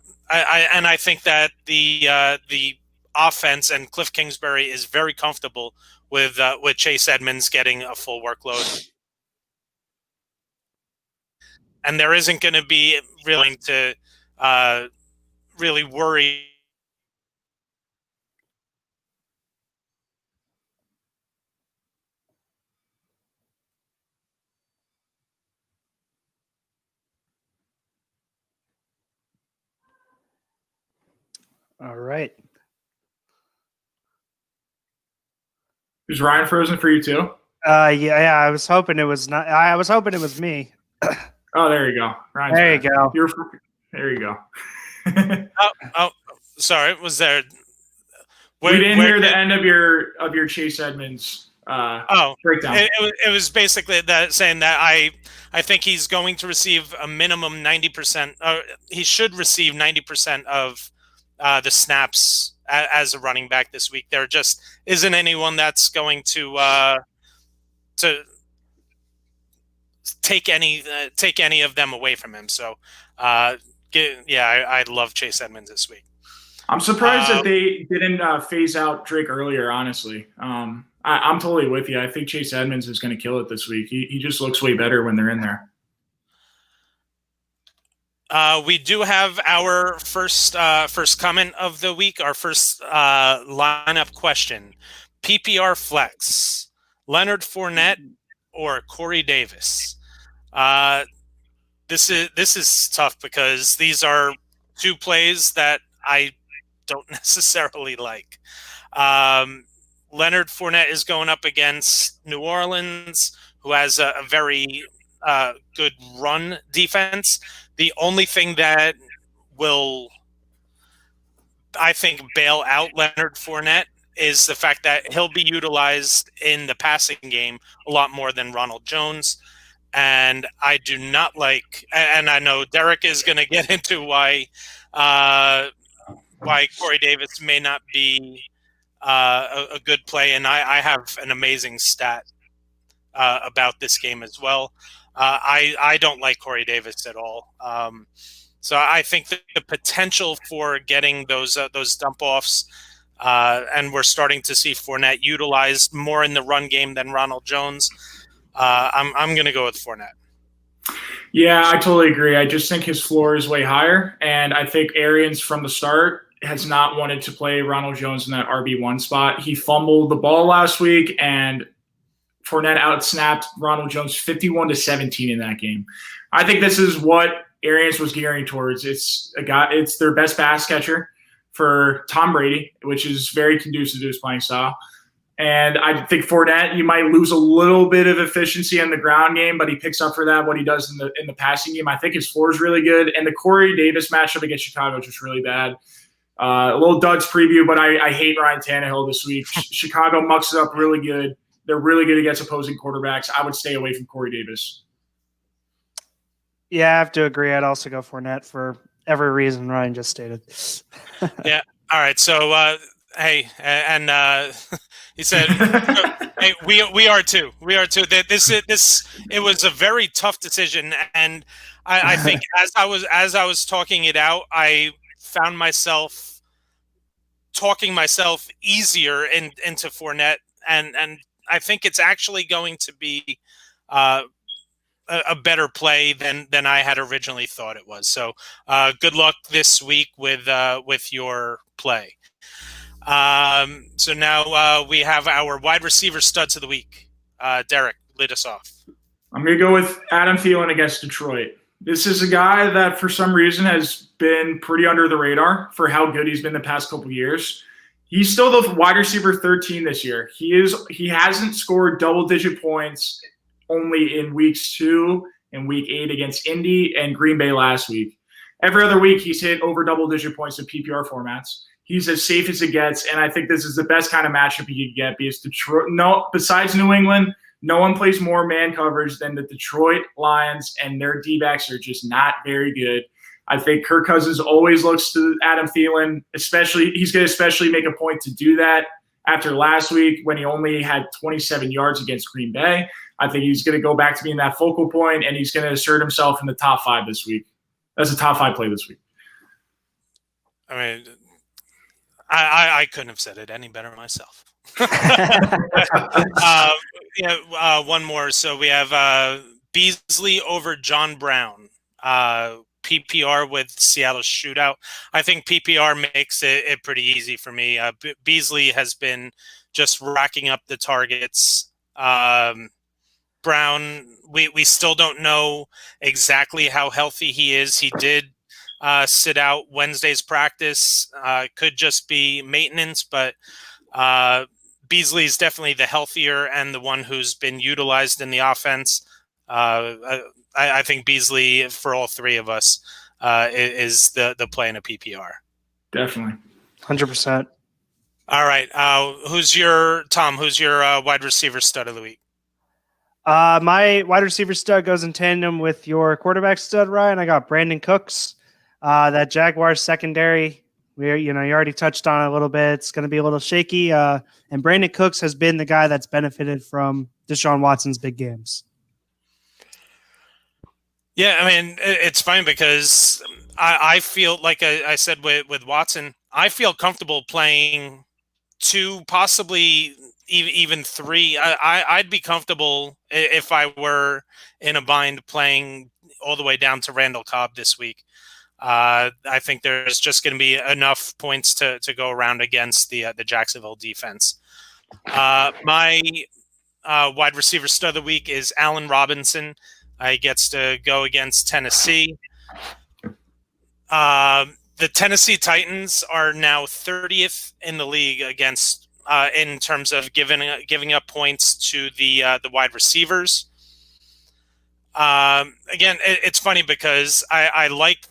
think that the offense and Cliff Kingsbury is very comfortable with Chase Edmonds getting a full workload, and there isn't going to be really to really worry. All right. Is Ryan frozen for you too? Yeah. I was hoping it was not. I was hoping it was me. Oh, there you go. Ryan's there back. you go. There you go. Sorry. Was there? We didn't hear the end of your Chase Edmonds breakdown. It was basically that saying that I think he's going to receive a minimum 90%. He should receive 90% of the snaps as a running back this week. There just isn't anyone that's going to take any of them away from him. So, I love Chase Edmonds this week. I'm surprised that they didn't phase out Drake earlier, honestly. I'm totally with you. I think Chase Edmonds is going to kill it this week. He just looks way better when they're in there. We do have our first comment of the week, our first lineup question. PPR flex, Leonard Fournette or Corey Davis? This is tough because these are two plays that I don't necessarily like. Leonard Fournette is going up against New Orleans, who has a very good run defense. The only thing that will, I think, bail out Leonard Fournette is the fact that he'll be utilized in the passing game a lot more than Ronald Jones. And I do not like, and I know Derek is going to get into why Corey Davis may not be a good play. And I have an amazing stat about this game as well. I don't like Corey Davis at all. So I think that the potential for getting those dump offs, and we're starting to see Fournette utilized more in the run game than Ronald Jones. I'm going to go with Fournette. Yeah, I totally agree. I just think his floor is way higher, and I think Arians from the start has not wanted to play Ronald Jones in that RB1 spot. He fumbled the ball last week, and Fournette outsnapped Ronald Jones 51-17 in that game. I think this is what Arians was gearing towards. It's their best pass catcher for Tom Brady, which is very conducive to his playing style. And I think Fournette, you might lose a little bit of efficiency in the ground game, but he picks up for that what he does in the passing game. I think his floor is really good. And the Corey Davis matchup against Chicago is just really bad. A little duds preview, but I hate Ryan Tannehill this week. Chicago mucks it up really good. They're really good against opposing quarterbacks. I would stay away from Corey Davis. Yeah, I have to agree. I'd also go Fournette for every reason Ryan just stated. Yeah. All right. So, hey, and he said, "Hey, we are too. We are too." It was a very tough decision, and I think as I was talking it out, I found myself talking myself easier into Fournette, and I think it's actually going to be a better play than I had originally thought it was. So good luck this week with your play. So now we have our wide receiver studs of the week. Derek, lead us off. I'm going to go with Adam Thielen against Detroit. This is a guy that for some reason has been pretty under the radar for how good he's been the past couple of years. He's still the wide receiver 13 this year. He hasn't scored double-digit points only in weeks 2 and week 8 against Indy and Green Bay last week. Every other week, he's hit over double-digit points in PPR formats. He's as safe as it gets, and I think this is the best kind of matchup you could get because Detroit. No, besides New England, no one plays more man coverage than the Detroit Lions, and their D-backs are just not very good. I think Kirk Cousins always looks to Adam Thielen, he's going to especially make a point to do that after last week when he only had 27 yards against Green Bay. I think he's going to go back to being that focal point, and he's going to assert himself in the top 5 this week. That's a top 5 play this week. I mean, I couldn't have said it any better myself. One more. So we have Beasley over John Brown. PPR with Seattle shootout. I think PPR makes it pretty easy for me. Beasley has been just racking up the targets. Brown, we still don't know exactly how healthy he is. He did sit out Wednesday's practice. Could just be maintenance, but Beasley is definitely the healthier and the one who's been utilized in the offense. I think Beasley, for all three of us, is the play in a PPR. Definitely. 100%. All right. Who's your wide receiver stud of the week? My wide receiver stud goes in tandem with your quarterback stud, Ryan. I got Brandon Cooks. That Jaguars secondary, you already touched on it a little bit. It's going to be a little shaky. And Brandon Cooks has been the guy that's benefited from Deshaun Watson's big games. Yeah, I mean, it's fine because I feel like I said with Watson, I feel comfortable playing 2, possibly even 3. I'd be comfortable if I were in a bind playing all the way down to Randall Cobb this week. I think there's just going to be enough points to go around against the Jacksonville defense. My wide receiver stud of the week is Allen Robinson. He gets to go against Tennessee. The Tennessee Titans are now 30th in the league against in terms of giving up points to the wide receivers. Again, it's funny because I like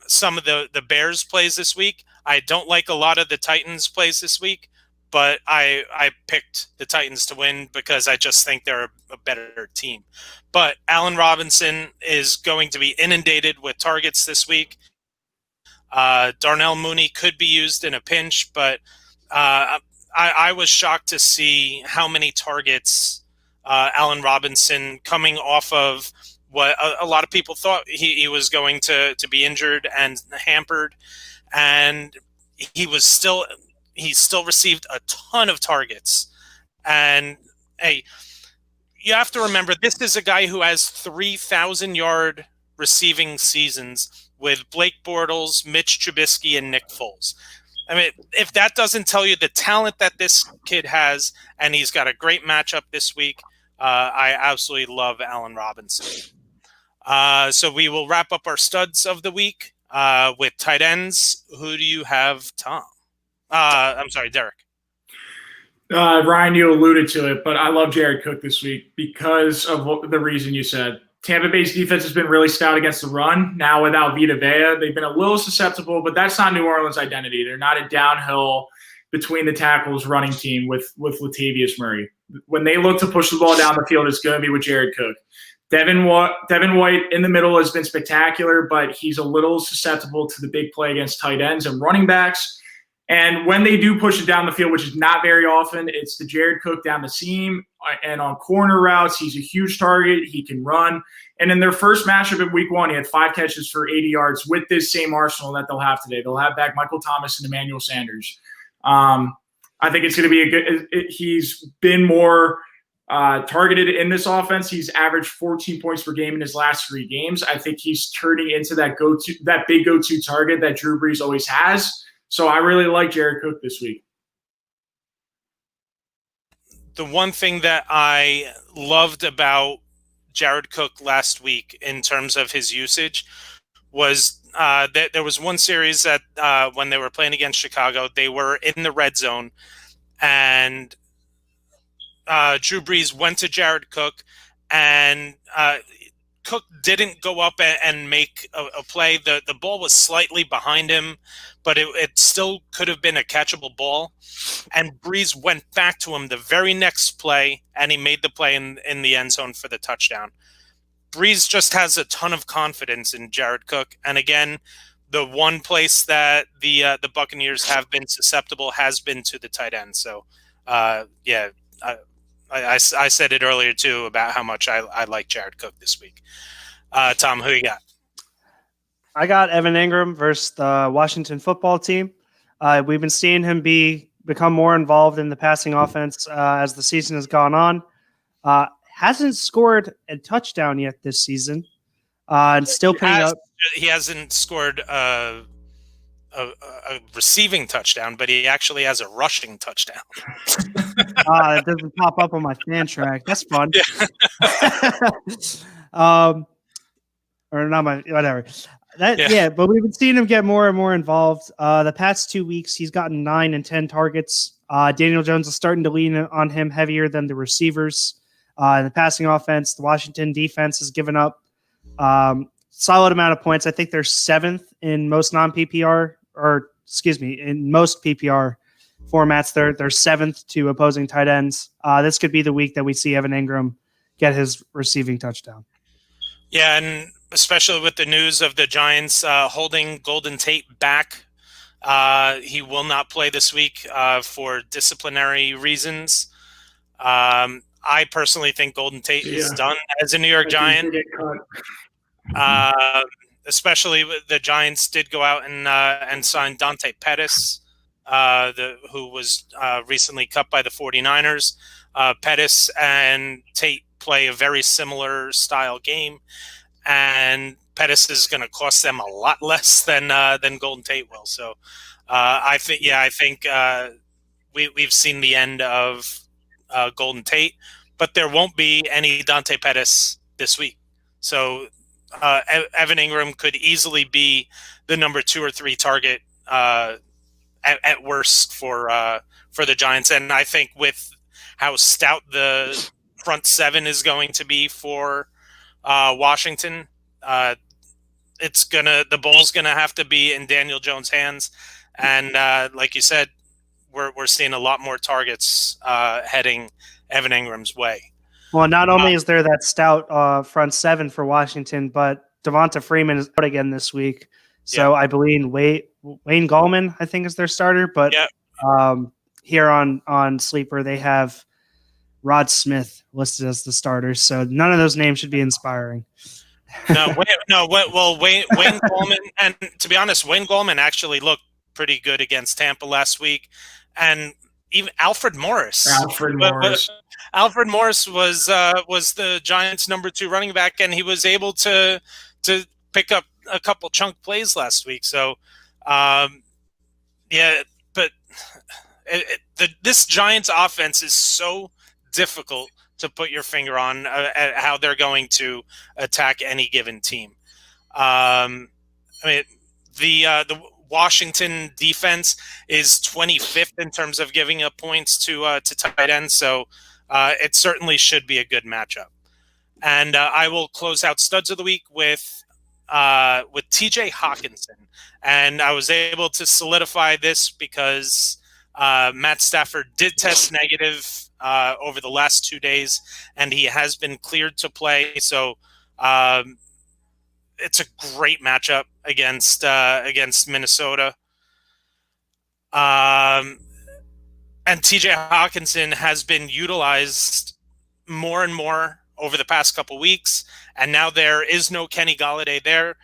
some of the Bears plays this week. I don't like a lot of the Titans plays this week, but I picked the Titans to win because I just think they're a better team. But Allen Robinson is going to be inundated with targets this week. Darnell Mooney could be used in a pinch, but I was shocked to see how many targets Allen Robinson coming off of what a lot of people thought he was going to be injured and hampered, and he still received a ton of targets. And hey, you have to remember, this is a guy who has 3,000-yard receiving seasons with Blake Bortles, Mitch Trubisky, and Nick Foles. I mean, if that doesn't tell you the talent that this kid has, and he's got a great matchup this week, I absolutely love Allen Robinson. So we will wrap up our studs of the week with tight ends. Who do you have, Tom? I'm sorry, Derek. Ryan, you alluded to it, but I love Jared Cook this week because of the reason you said. Tampa Bay's defense has been really stout against the run. Now without Vita Vea, they've been a little susceptible, but that's not New Orleans' identity. They're not a downhill between the tackles running team with Latavius Murray. When they look to push the ball down the field, it's going to be with Jared Cook. Devin White in the middle has been spectacular, but he's a little susceptible to the big play against tight ends and running backs. And when they do push it down the field, which is not very often, it's the Jared Cook down the seam and on corner routes. He's a huge target. He can run. And in their first matchup in week 1, he had 5 catches for 80 yards with this same arsenal that they'll have today. They'll have back Michael Thomas and Emmanuel Sanders. I think it's going to be a good – he's been more targeted in this offense. He's averaged 14 points per game in his last 3 games. I think he's turning into that big go-to target that Drew Brees always has. So I really like Jared Cook this week. The one thing that I loved about Jared Cook last week in terms of his usage was that there was one series that when they were playing against Chicago, they were in the red zone, and Drew Brees went to Jared Cook, and Cook didn't go up and make a play. The ball was slightly behind him, but it still could have been a catchable ball. And Brees went back to him the very next play, and he made the play in the end zone for the touchdown. Brees just has a ton of confidence in Jared Cook. And again, the one place that the Buccaneers have been susceptible has been to the tight end. So, I said it earlier, too, about how much I like Jared Cook this week. Tom, who you got? I got Evan Engram versus the Washington football team. We've been seeing him become more involved in the passing offense as the season has gone on. Hasn't scored a touchdown yet this season. And still putting up. He hasn't scored a receiving touchdown, but he actually has a rushing touchdown. It doesn't pop up on my fan track. That's fun. Yeah. Or not my whatever. But we've been seeing him get more and more involved. The past 2 weeks, he's gotten 9 and 10 targets. Daniel Jones is starting to lean on him heavier than the receivers. In the passing offense, the Washington defense has given up solid amount of points. I think they're 7th in most non-PPR, in most PPR formats. They're 7th to opposing tight ends. This could be the week that we see Evan Engram get his receiving touchdown. Yeah, and especially with the news of the Giants holding Golden Tate back. He will not play this week for disciplinary reasons. I personally think Golden Tate is done as a New York Giant. Especially the Giants did go out and sign Dante Pettis, who was recently cut by the 49ers. Pettis and Tate play a very similar style game, and Pettis is going to cost them a lot less than Golden Tate will. So I think we've seen the end of Golden Tate, but there won't be any Dante Pettis this week. So Evan Engram could easily be the number 2 or 3 target at worst for the Giants. And I think with how stout the front 7 is going to be for Washington, the ball's gonna have to be in Daniel Jones' hands. And like you said, we're seeing a lot more targets heading Evan Engram's way. Well, not only is there that stout front 7 for Washington, but Devonta Freeman is out again this week. So I believe Wayne Gallman, I think, is their starter. But here on Sleeper, they have Rod Smith listed as the starter. So none of those names should be inspiring. Wayne Gallman, and to be honest, Wayne Gallman actually looked pretty good against Tampa last week. And even Alfred Morris. Alfred Morris was the Giants' number 2 running back, and he was able to pick up a couple chunk plays last week. So, but this Giants offense is so difficult to put your finger on at how they're going to attack any given team. The Washington defense is 25th in terms of giving up points to tight ends, so it certainly should be a good matchup. And I will close out studs of the week with TJ Hawkinson. And I was able to solidify this because Matt Stafford did test negative over the last 2 days, and he has been cleared to play. So it's a great matchup against Minnesota. And TJ Hawkinson has been utilized more and more over the past couple weeks, and now there is no Kenny Golladay there.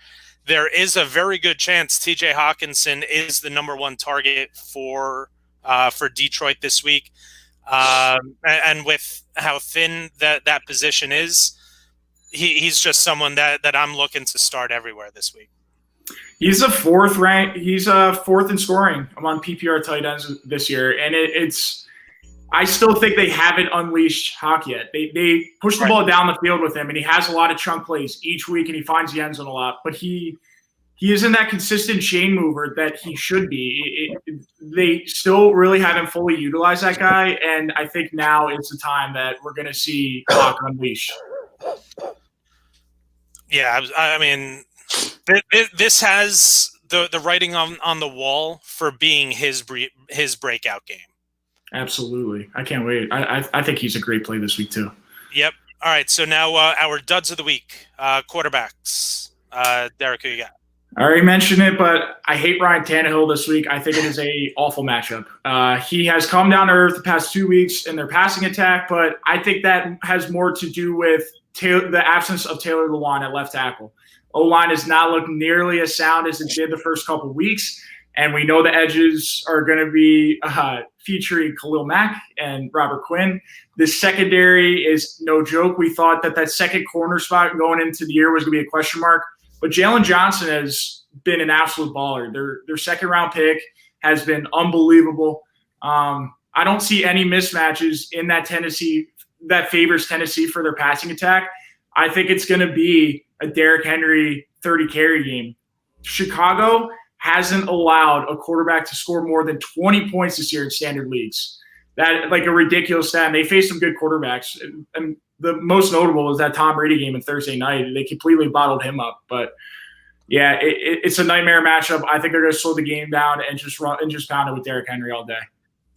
There is a very good chance TJ Hawkinson is the number one target for Detroit this week. And with how thin that position is, he's just someone that I'm looking to start everywhere this week. He's a fourth in scoring among PPR tight ends this year, and I still think they haven't unleashed Hawk yet. They push the ball down the field with him, and he has a lot of chunk plays each week, and he finds the end zone a lot. But he isn't that consistent chain mover that he should be. They still really haven't fully utilized that guy, and I think now is the time that we're going to see Hawk unleash. Yeah, I mean, this has the writing on the wall for being his breakout game. Absolutely. I can't wait. I think he's a great play this week too. Yep. All right. So now our duds of the week, quarterbacks. Derek, who you got? I already mentioned it, but I hate Ryan Tannehill this week. I think it is a awful matchup. He has come down to earth the past 2 weeks in their passing attack, but I think that has more to do with the absence of Taylor Lewan at left tackle. O-line has not looked nearly as sound as it did the first couple of weeks. And we know the edges are going to be featuring Khalil Mack and Robert Quinn. This secondary is no joke. We thought that second corner spot going into the year was going to be a question mark. But Jalen Johnson has been an absolute baller. Their second-round pick has been unbelievable. I don't see any mismatches in that favors Tennessee for their passing attack. I think it's going to be a Derrick Henry 30-carry game. Chicago hasn't allowed a quarterback to score more than 20 points this year in standard leagues. That like a ridiculous stat. And they faced some good quarterbacks. And the most notable was that Tom Brady game on Thursday night. They completely bottled him up. But yeah, it's a nightmare matchup. I think they're going to slow the game down and just pound it with Derrick Henry all day.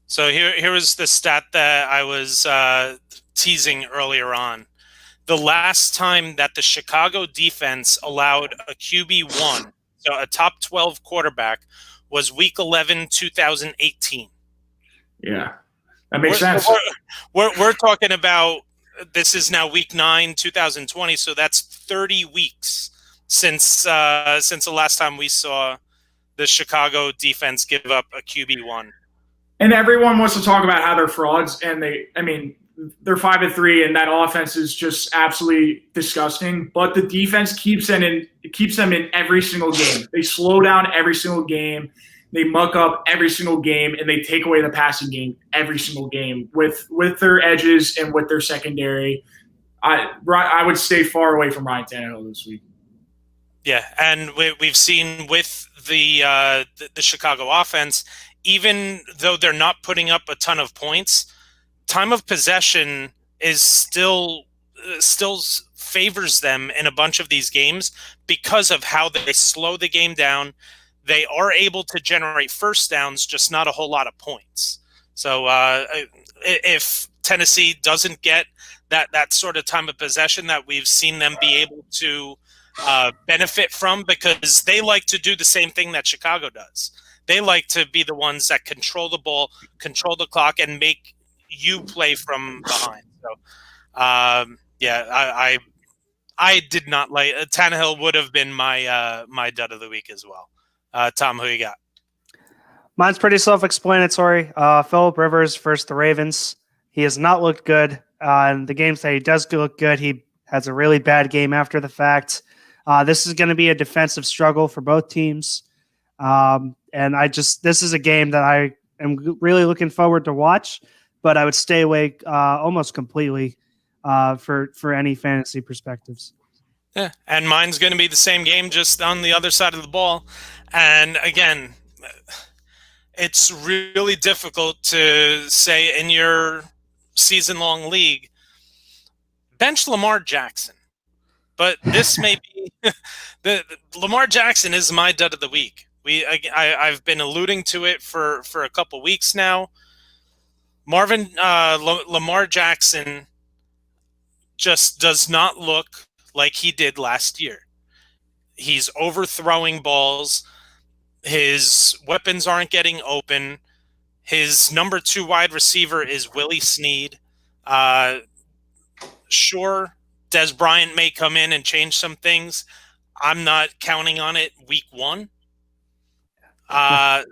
So here was the stat that I was teasing earlier on. The last time that the Chicago defense allowed a QB1, so a top 12 quarterback, was Week 11, 2018. Yeah, that makes sense. We're talking about, this is now Week 9, 2020, so that's 30 weeks since the last time we saw the Chicago defense give up a QB1. And everyone wants to talk about how they're frauds, and they're 5-3, and that offense is just absolutely disgusting. But the defense keeps them in every single game. They slow down every single game. They muck up every single game, and they take away the passing game every single game with their edges and with their secondary. I would stay far away from Ryan Tannehill this week. Yeah, and we've seen with the Chicago offense, even though they're not putting up a ton of points, time of possession is still favors them in a bunch of these games because of how they slow the game down. They are able to generate first downs, just not a whole lot of points. So if Tennessee doesn't get that sort of time of possession that we've seen them be able to benefit from, because they like to do the same thing that Chicago does. They like to be the ones that control the ball, control the clock, and make you play from behind. So, I did not like Tannehill. Would have been my dud of the week as well. Tom, who you got? Mine's pretty self-explanatory. Phillip Rivers versus the Ravens. He has not looked good. In the games that he does look good, he has a really bad game after the fact. This is going to be a defensive struggle for both teams. And this is a game that I am really looking forward to watch, but I would stay away almost completely for any fantasy perspectives. Yeah, and mine's going to be the same game, just on the other side of the ball. And again, it's really difficult to say in your season-long league, bench Lamar Jackson. But this may be the Lamar Jackson is my dud of the week. I've been alluding to it for a couple weeks now. Lamar Jackson just does not look like he did last year. He's overthrowing balls. His weapons aren't getting open. His number 2 wide receiver is Willie Snead. Sure, Des Bryant may come in and change some things. I'm not counting on it week 1. And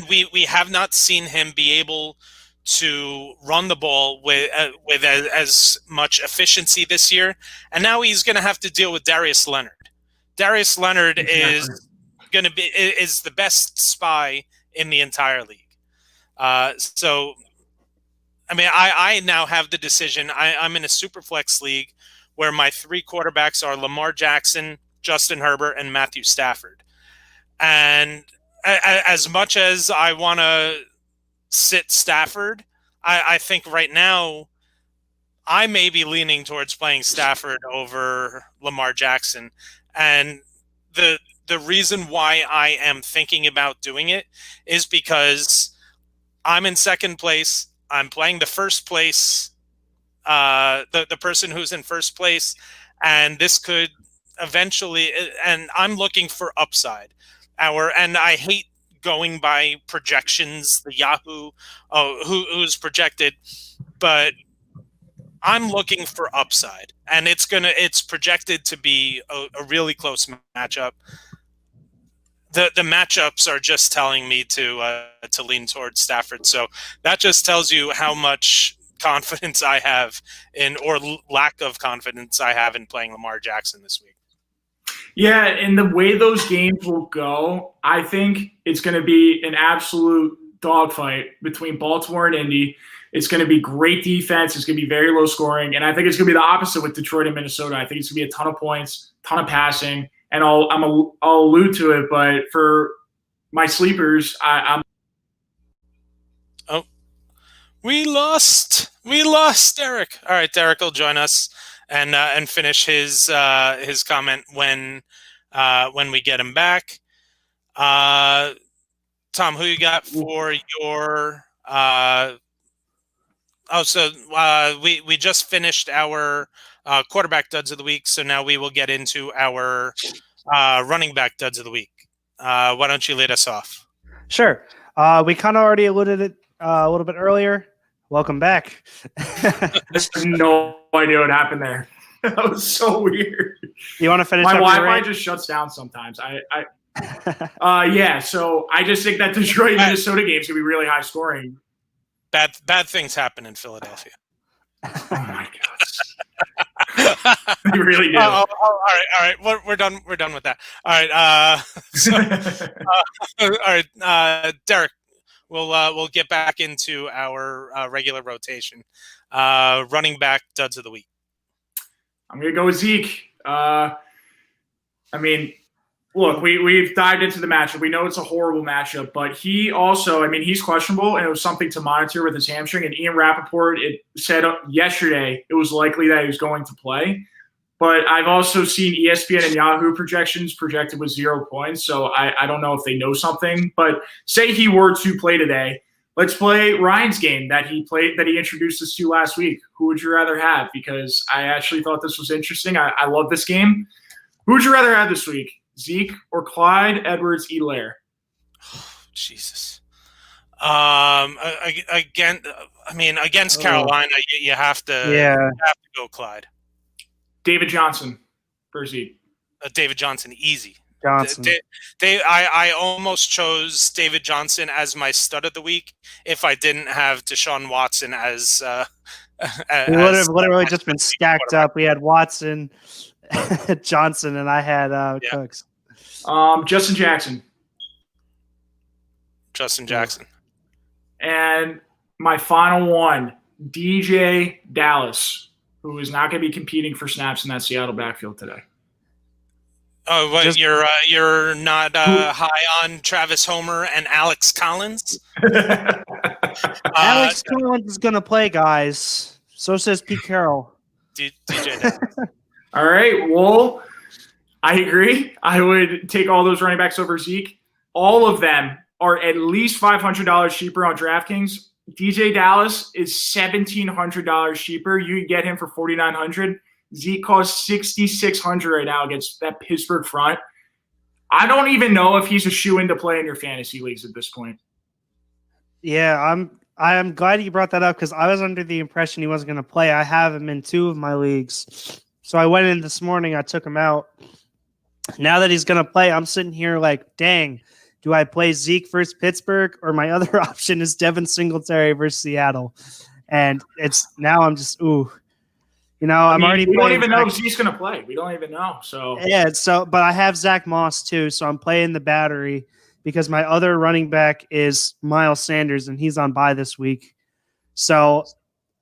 we have not seen him be able to run the ball with as much efficiency this year. And now he's going to have to deal with Darius Leonard. Darius Leonard is the best spy in the entire league. So, I mean, I now have the decision. I'm in a super flex league where my 3 quarterbacks are Lamar Jackson, Justin Herbert, and Matthew Stafford. And as much as I want to sit Stafford, I think right now I may be leaning towards playing Stafford over Lamar Jackson. And the reason why I am thinking about doing it is because I'm in second place. I'm playing the first place, the person who's in first place, and this could eventually, and I'm looking for upside. And I hate going by projections, the Yahoo, who's projected, but I'm looking for upside, and it's projected to be a really close matchup. The matchups are just telling me to lean towards Stafford, so that just tells you how much confidence I have or lack of confidence I have in playing Lamar Jackson this week. Yeah, and the way those games will go, I think it's going to be an absolute dogfight between Baltimore and Indy. It's going to be great defense. It's going to be very low scoring. And I think it's going to be the opposite with Detroit and Minnesota. I think it's going to be a ton of points, ton of passing. And I'll allude to it, but for my sleepers, I'm. Oh, we lost Derek. All right, Derek will join us and finish his comment when we get him back. Tom, who you got for your? We just finished our quarterback duds of the week, so now we will get into our running back duds of the week. Why don't you lead us off? Sure. We kind of already alluded it a little bit earlier. Welcome back. I have no idea what happened there. That was so weird. You want to finish? My up Wi-Fi just shuts down sometimes. Yeah. So I just think that Detroit Minnesota game is gonna be really high scoring. Bad things happen in Philadelphia. Oh my god. You really do. All right. We're done with that. All right. All right. Derek, we'll get back into our regular rotation. Running back duds of the week. I'm gonna go with Zeke. I mean, look, we've dived into the matchup. We know it's a horrible matchup, but he also, he's questionable, and it was something to monitor with his hamstring. And Ian Rappaport, it said yesterday it was likely that he was going to play. But I've also seen ESPN and Yahoo projections projected with 0 points, so I don't know if they know something. But say he were to play today, let's play Ryan's game that he introduced us to last week. Who would you rather have? Because I actually thought this was interesting. I love this game. Who would you rather have this week? Zeke or Clyde Edwards-Helaire? Oh, Jesus. Against Carolina, you have to go Clyde. David Johnson for Zeke. David Johnson, easy. Johnson. I almost chose David Johnson as my stud of the week if I didn't have Deshaun Watson as. We would have literally just been stacked up. We had Watson, Johnson, and I had Cooks. Justin Jackson. Justin Jackson. And my final one, DJ Dallas, who is not going to be competing for snaps in that Seattle backfield today. Oh, what, you're not high on Travis Homer and Alex Collins? Alex Collins is going to play, guys. So says Pete Carroll. DJ Dallas. All right. Well, I agree. I would take all those running backs over Zeke. All of them are at least $500 cheaper on DraftKings. DJ Dallas is $1,700 cheaper. You can get him for $4,900. Zeke costs $6,600 right now against that Pittsburgh front. I don't even know if he's a shoe-in to play in your fantasy leagues at this point. Yeah, I'm glad you brought that up because I was under the impression he wasn't going to play. I have him in 2 of my leagues. So I went in this morning, I took him out. Now that he's going to play, I'm sitting here like, dang, do I play Zeke versus Pittsburgh or my other option is Devin Singletary versus Seattle? And it's now I'm just, ooh. You know, I'm already we playing. We don't even know if Zeke's going to play. We don't even know. So yeah, but I have Zach Moss too, so I'm playing the battery because my other running back is Miles Sanders, and he's on bye this week. So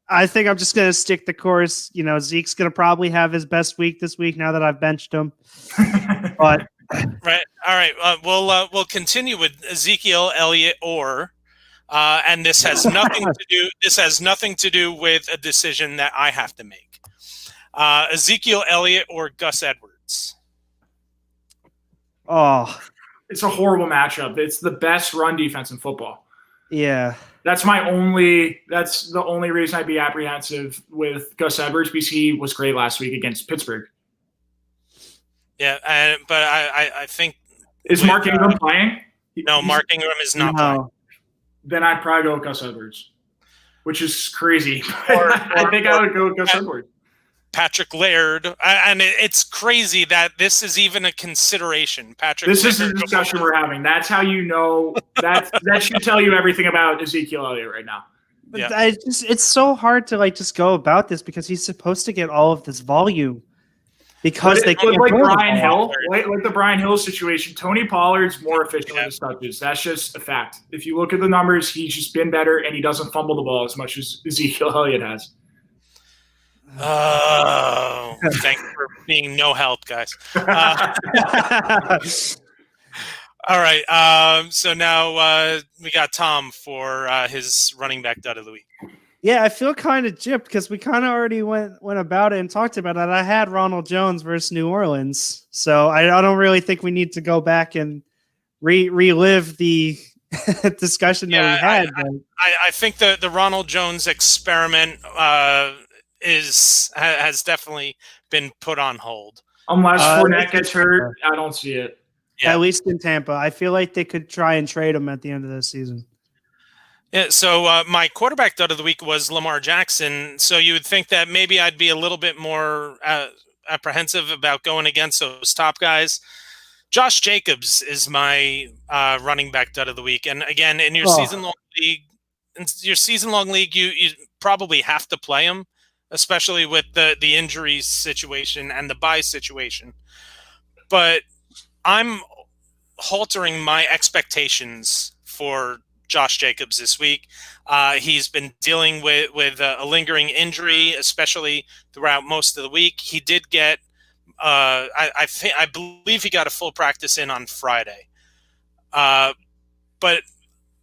I think I'm just going to stick the course. You know, Zeke's going to probably have his best week this week now that I've benched him. But right, all right, we'll continue with Ezekiel Elliott and this has nothing to do. This has nothing to do with a decision that I have to make. Ezekiel Elliott or Gus Edwards? Oh, it's a horrible matchup. It's the best run defense in football. Yeah. That's the only reason I'd be apprehensive with Gus Edwards because he was great last week against Pittsburgh. Yeah, but I think is Mark Ingram playing? No, Mark Ingram is not playing. Then I'd probably go with Gus Edwards, which is crazy. I think I would go with Gus Edwards. Patrick Laird, and it's crazy that this is even a consideration. This is the discussion we're having. That's how you know that should tell you everything about Ezekiel Elliott right now. Yeah. It's so hard to just go about this because he's supposed to get all of this volume because they can't like Brian Hill, like the Brian Hill situation. Tony Pollard's more efficient with his touches. That's just a fact. If you look at the numbers, he's just been better, and he doesn't fumble the ball as much as Ezekiel Elliott has. Oh, thanks for being no help, guys. All right. So now we got Tom for his running back dud of the week. Yeah, I feel kind of gypped because we kind of already went about it and talked about it. I had Ronald Jones versus New Orleans, so I don't really think we need to go back and relive the discussion that we had. I think the Ronald Jones experiment has definitely been put on hold. Unless Fournette gets hurt, I don't see it. Yeah. At least in Tampa. I feel like they could try and trade him at the end of the season. Yeah, so my quarterback dud of the week was Lamar Jackson. So you would think that maybe I'd be a little bit more apprehensive about going against those top guys. Josh Jacobs is my running back dud of the week. And again, in your season-long league, you probably have to play him, especially with the injury situation and the bye situation. But I'm haltering my expectations for Josh Jacobs this week. He's been dealing with a lingering injury, especially throughout most of the week. He did get, I believe he got a full practice in on Friday. But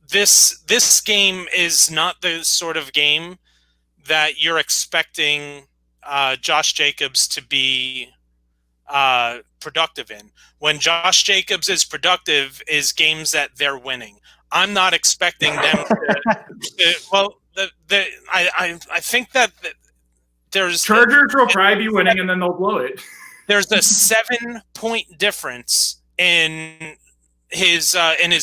this game is not the sort of game that you're expecting Josh Jacobs to be productive in. When Josh Jacobs is productive is games that they're winning. I'm not expecting them I think that there's Chargers will probably be winning and then they'll blow it. There's a 7-point difference in his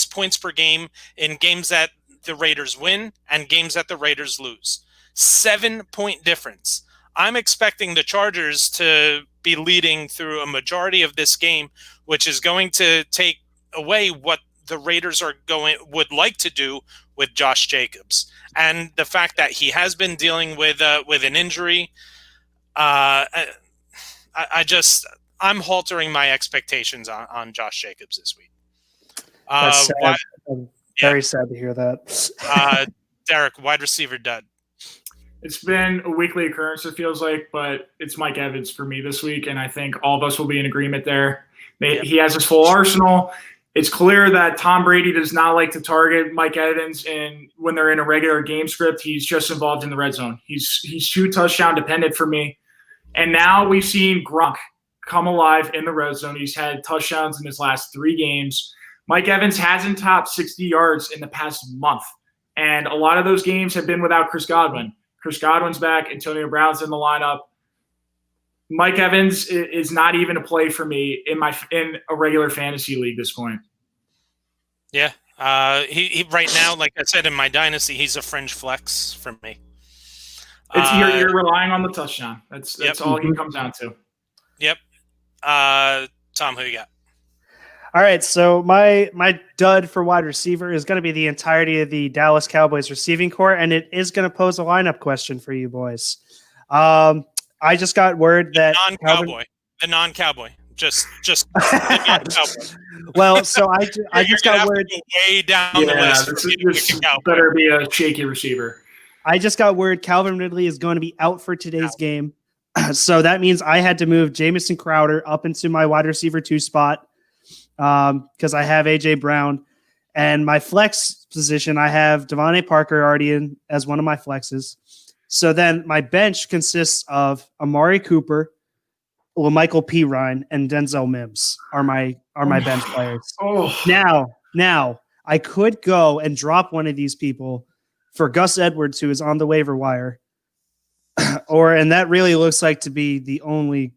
points per game in games that the Raiders win and games that the Raiders lose. 7-point difference. I'm expecting the Chargers to be leading through a majority of this game, which is going to take away what the Raiders would like to do with Josh Jacobs. And the fact that he has been dealing with an injury, I'm haltering my expectations on Josh Jacobs this week. That's sad. I'm very sad to hear that. Derek, wide receiver dud. It's been a weekly occurrence, it feels like, but it's Mike Evans for me this week, and I think all of us will be in agreement there. He has his full arsenal. It's clear that Tom Brady does not like to target Mike Evans, and when they're in a regular game script, he's just involved in the red zone. He's 2 touchdown dependent for me. And now we've seen Gronk come alive in the red zone. He's had touchdowns in his last 3 games. Mike Evans hasn't topped 60 yards in the past month. And a lot of those games have been without Chris Godwin. Chris Godwin's back. Antonio Brown's in the lineup. Mike Evans is not even a play for me in a regular fantasy league at this point. Yeah. He right now, like I said, in my dynasty, he's a fringe flex for me. You're relying on the touchdown. That's all he comes down to. Yep. Tom, who you got? All right, so my dud for wide receiver is going to be the entirety of the Dallas Cowboys receiving corps, and it is going to pose a lineup question for you boys. I just got word that the non-cowboy, just the non-cowboy. Well, so I just got word way down the list. This better be a shaky receiver. I just got word Calvin Ridley is going to be out for today's game, so that means I had to move Jamison Crowder up into my wide receiver 2 spot. Because I have AJ Brown, and my flex position, I have Devontae Parker already in as one of my flexes. So then my bench consists of Amari Cooper, Michael P. Ryan, and Denzel Mims are my bench players. Now I could go and drop one of these people for Gus Edwards, who is on the waiver wire, and that really looks like to be the only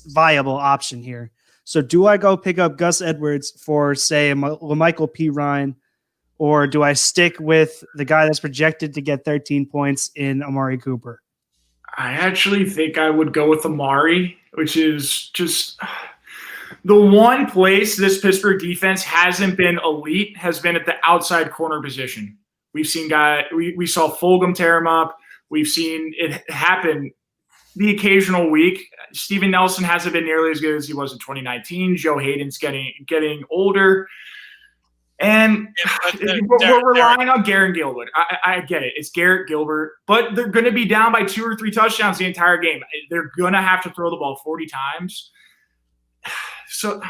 viable option here. So do I go pick up Gus Edwards for, say, Michael P. Ryan, or do I stick with the guy that's projected to get 13 points in Amari Cooper? I actually think I would go with Amari, which is just the one place this Pittsburgh defense hasn't been elite has been at the outside corner position. We've seen we saw Fulgham tear him up. We've seen it happen the occasional week. Steven Nelson hasn't been nearly as good as he was in 2019. Joe Hayden's getting older. And we're relying on Garrett Gilbert. I get it. It's Garrett Gilbert. But they're going to be down by 2 or 3 touchdowns the entire game. They're going to have to throw the ball 40 times. So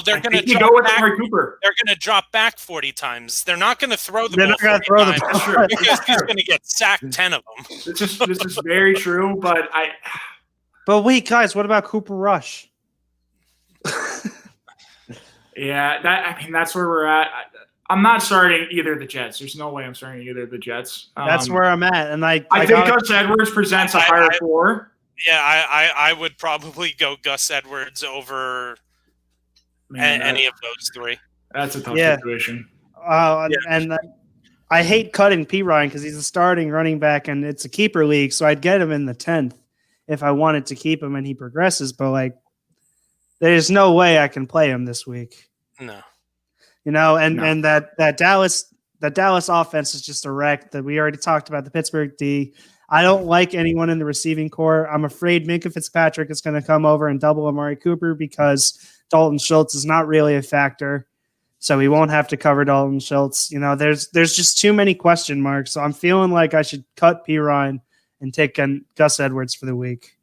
they're going to go with Amari Cooper. They're going to drop back 40 times. They're not going to throw the ball 40 times because he's going to get sacked 10 of them. This is very true, but But wait, guys, what about Cooper Rush? Yeah, that's where we're at. I'm not starting either of the Jets. There's no way I'm starting either of the Jets. That's where I'm at, and I think Gus Edwards presents a higher floor. Yeah, I would probably go Gus Edwards over any of those 3. That's a tough situation. And I hate cutting P. Ryan because he's a starting running back, and it's a keeper league, so I'd get him in the 10th if I wanted to keep him and he progresses. But there's no way I can play him this week. No. And that Dallas offense is just a wreck. That we already talked about the Pittsburgh D. I don't like anyone in the receiving core. I'm afraid Minkah Fitzpatrick is going to come over and double Amari Cooper because Dalton Schultz is not really a factor. So we won't have to cover Dalton Schultz. There's just too many question marks. So I'm feeling like I should cut P. Ryan and take Gus Edwards for the week.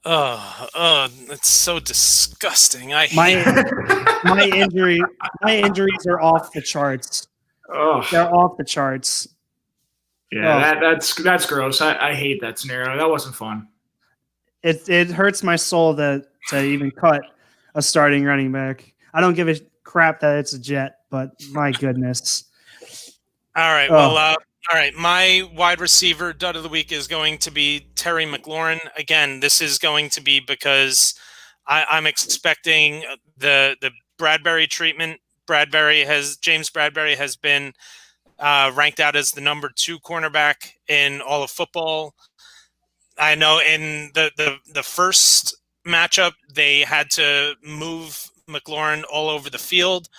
Oh, that's so disgusting. My injuries are off the charts. Oh. They're off the charts. Yeah, that's gross. I hate that scenario. That wasn't fun. It hurts my soul to even cut a starting running back. I don't give a crap that it's a Jet, but my goodness. All right. Well, all right. My wide receiver dud of the week is going to be Terry McLaurin. Again, this is going to be because I'm expecting the Bradbury treatment. James Bradbury has been ranked out as the number 2 cornerback in all of football. I know in the first matchup, they had to move McLaurin all over the field.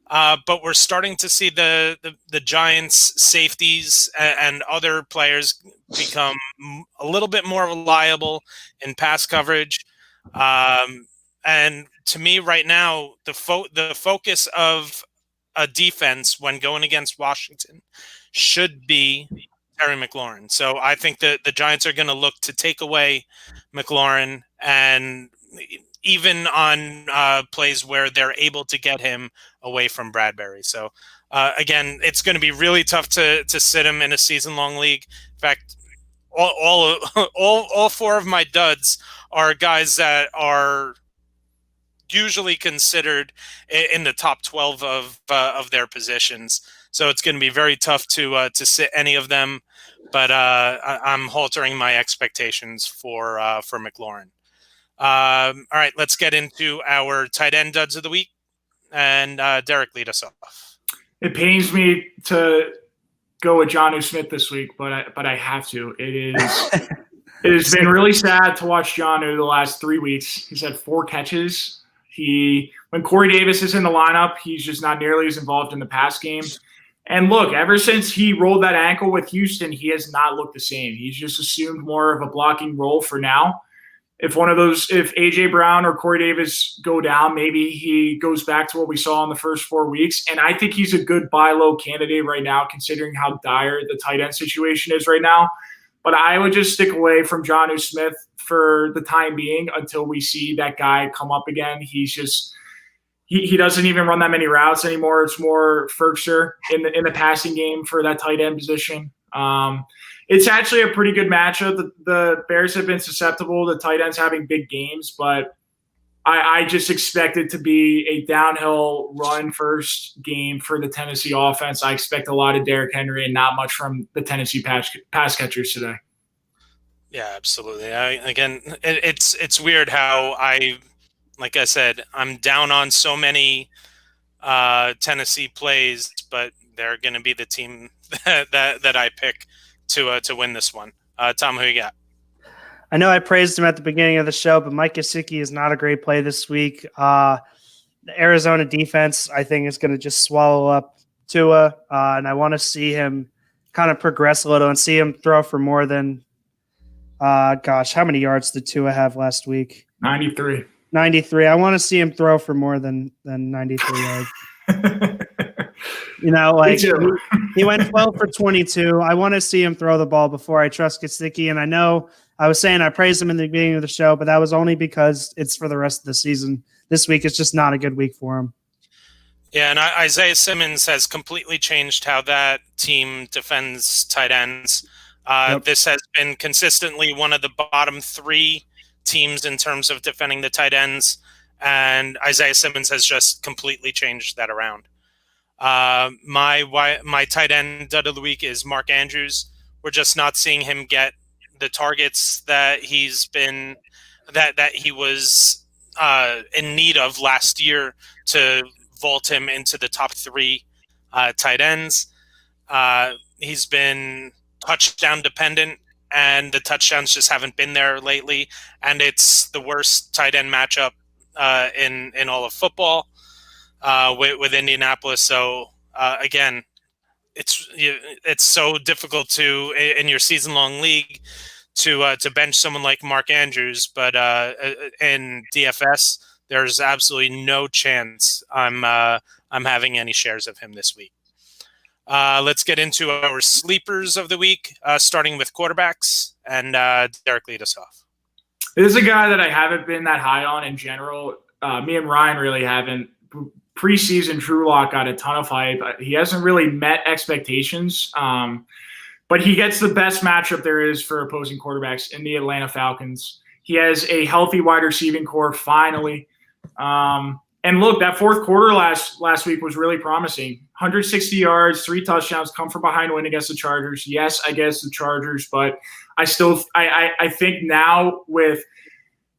But we're starting to see the Giants' safeties and other players become a little bit more reliable in pass coverage. And to me right now, the focus of a defense when going against Washington should be Terry McLaurin. So I think that the Giants are going to look to take away McLaurin, and even on plays where they're able to get him away from Bradbury. So again, it's going to be really tough to sit him in a season-long league. In fact, all four of my duds are guys that are usually considered in the top 12 of their positions. So it's going to be very tough to sit any of them. But I'm altering my expectations for McLaurin. All right, let's get into our tight end duds of the week. And Derek, lead us off. It pains me to go with Jonnu Smith this week, but I have to. It has been really sad to watch Jonnu the last 3 weeks. He's had 4 catches. When Corey Davis is in the lineup, he's just not nearly as involved in the pass game. And look, ever since he rolled that ankle with Houston, he has not looked the same. He's just assumed more of a blocking role for now. If A.J. Brown or Corey Davis go down, maybe he goes back to what we saw in the first 4 weeks. And I think he's a good buy low candidate right now, considering how dire the tight end situation is right now. But I would just stick away from Jonnu Smith for the time being until we see that guy come up again. He's just he doesn't even run that many routes anymore. It's more Ferkser in the passing game for that tight end position. It's actually a pretty good matchup. The Bears have been susceptible to tight ends having big games, but I just expect it to be a downhill run first game for the Tennessee offense. I expect a lot of Derrick Henry and not much from the Tennessee pass catchers today. Yeah, absolutely. It's weird how like I said, I'm down on so many Tennessee plays, but they're going to be the team that I pick to win this one. Tom, who you got? I know I praised him at the beginning of the show, but Mike Gesicki is not a great play this week. The Arizona defense, I think, is going to just swallow up Tua, and I want to see him kind of progress a little and see him throw for more than how many yards did Tua have last week? 93. 93. I want to see him throw for more than 93 yards. He went 12 for 22. I want to see him throw the ball before I trust Gesicki. And I know I was saying I praised him in the beginning of the show, but that was only because it's for the rest of the season. This week is just not a good week for him. Yeah, and Isaiah Simmons has completely changed how that team defends tight ends. Yep. This has been consistently one of the bottom 3 teams in terms of defending the tight ends, and Isaiah Simmons has just completely changed that around. My tight end dud of the week is Mark Andrews. We're just not seeing him get the targets that he was in need of last year to vault him into the top 3 tight ends. He's been touchdown dependent, and the touchdowns just haven't been there lately. And it's the worst tight end matchup in all of football with Indianapolis. So again, it's so difficult to in your season long league to bench someone like Mark Andrews, but in DFS, there's absolutely no chance I'm having any shares of him this week. Let's get into our sleepers of the week, starting with quarterbacks, and Derek, lead us off. This is a guy that I haven't been that high on in general. Me and Ryan really haven't. Preseason, Drew Lock got a ton of hype. He hasn't really met expectations, but he gets the best matchup there is for opposing quarterbacks in the Atlanta Falcons. He has a healthy wide receiving core, finally. And look, that fourth quarter last week was really promising. 160 yards, 3 touchdowns, come from behind win against the Chargers. Yes, I guess the Chargers, but I think now with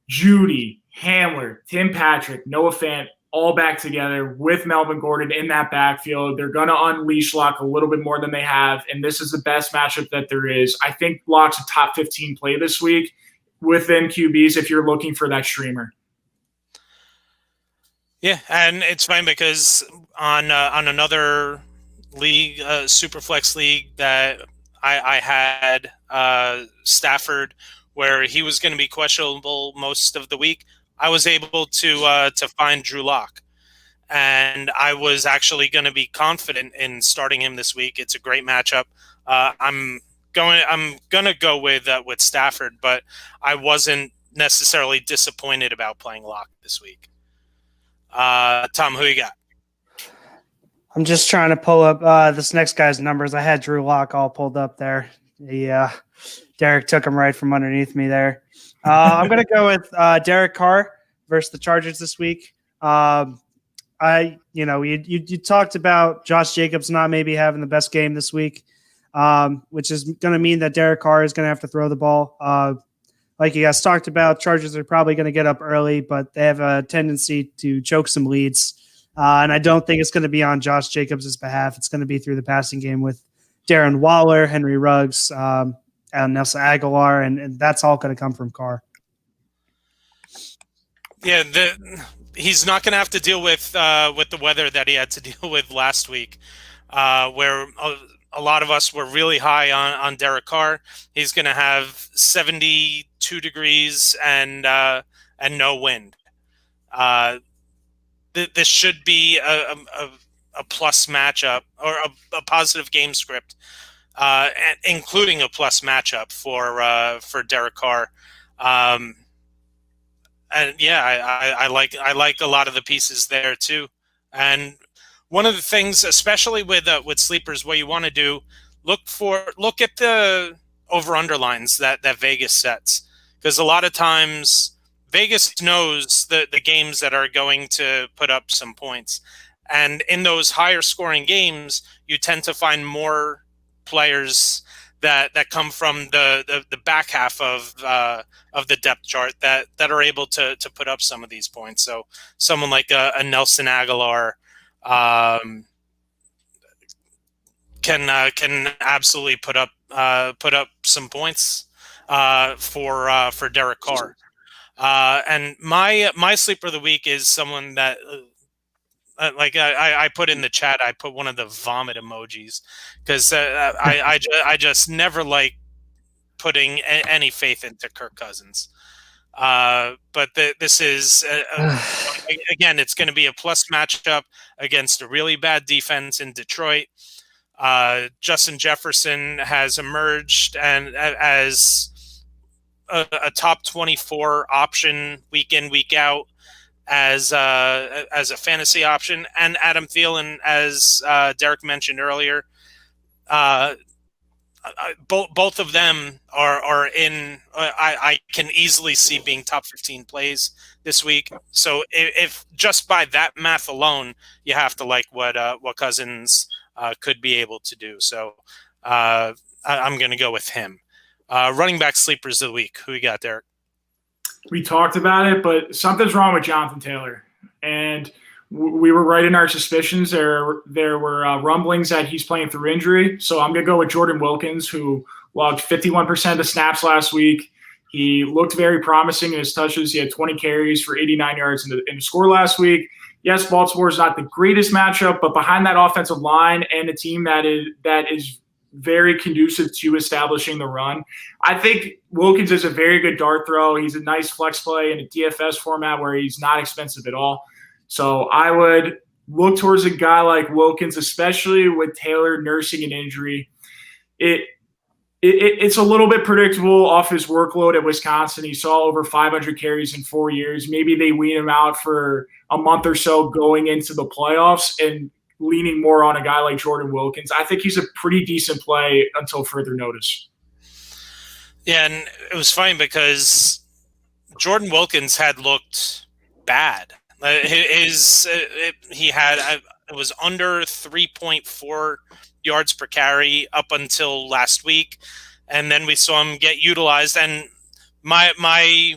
Judy, Hamler, Tim Patrick, Noah Fant, all back together with Melvin Gordon in that backfield, they're going to unleash Lock a little bit more than they have, and this is the best matchup that there is. I think Lock's a top 15 play this week within QBs if you're looking for that streamer. Yeah, and it's fine because on another league, Superflex league that I had Stafford, where he was going to be questionable most of the week, I was able to find Drew Lock, and I was actually going to be confident in starting him this week. It's a great matchup. I'm gonna go with Stafford, but I wasn't necessarily disappointed about playing Lock this week. Tom, who you got? I'm just trying to pull up this next guy's numbers. I had Drew Lock all pulled up there. Yeah, Derek took him right from underneath me there. I'm going to go with Derek Carr versus the Chargers this week. You talked about Josh Jacobs not maybe having the best game this week, which is going to mean that Derek Carr is going to have to throw the ball. Like you guys talked about, Chargers are probably going to get up early, but they have a tendency to choke some leads. And I don't think it's going to be on Josh Jacobs' behalf. It's going to be through the passing game with Darren Waller, Henry Ruggs, and Nelson Aguilar, and that's all going to come from Carr. Yeah, he's not going to have to deal with the weather that he had to deal with last week, where a lot of us were really high on Derek Carr. He's going to have 72 degrees and no wind. This should be a plus matchup or a positive game script, including a plus matchup for Derek Carr. And yeah, I like a lot of the pieces there too. And one of the things, especially with sleepers, what you want to do, look at the over-under lines that Vegas sets, because a lot of times Vegas knows the games that are going to put up some points, and in those higher scoring games, you tend to find more players that come from the back half of the depth chart that are able to put up some of these points. So someone like a Nelson Aguilar can absolutely put up some points for Derek Carr. And my sleeper of the week is someone that I put in the chat. I put one of the vomit emojis because I just never like putting any faith into Kirk Cousins. But this is again, it's going to be a plus matchup against a really bad defense in Detroit. Justin Jefferson has emerged and as a top 24 option week in, week out as a fantasy option, and Adam Thielen, as Derek mentioned earlier. Both of them are in. I can easily see being top 15 plays this week. So if just by that math alone, you have to like what Cousins could be able to do. So I'm going to go with him. Running back sleepers of the week. Who you got, Derek? We talked about it, but something's wrong with Jonathan Taylor, and we were right in our suspicions. There were rumblings that he's playing through injury. So I'm going to go with Jordan Wilkins, who logged 51% of the snaps last week. He looked very promising in his touches. He had 20 carries for 89 yards in the score last week. Yes, Baltimore is not the greatest matchup, but behind that offensive line and a team that is very conducive to establishing the run, I think Wilkins is a very good dart throw. He's a nice flex play in a DFS format where he's not expensive at all. So I would look towards a guy like Wilkins, especially with Taylor nursing an injury. It's a little bit predictable off his workload at Wisconsin. He saw over 500 carries in 4 years. Maybe they wean him out for a month or so going into the playoffs and leaning more on a guy like Jordan Wilkins. I think he's a pretty decent play until further notice. Yeah, and it was funny because Jordan Wilkins had looked bad. He had it was under 3.4 yards per carry up until last week, and then we saw him get utilized. And my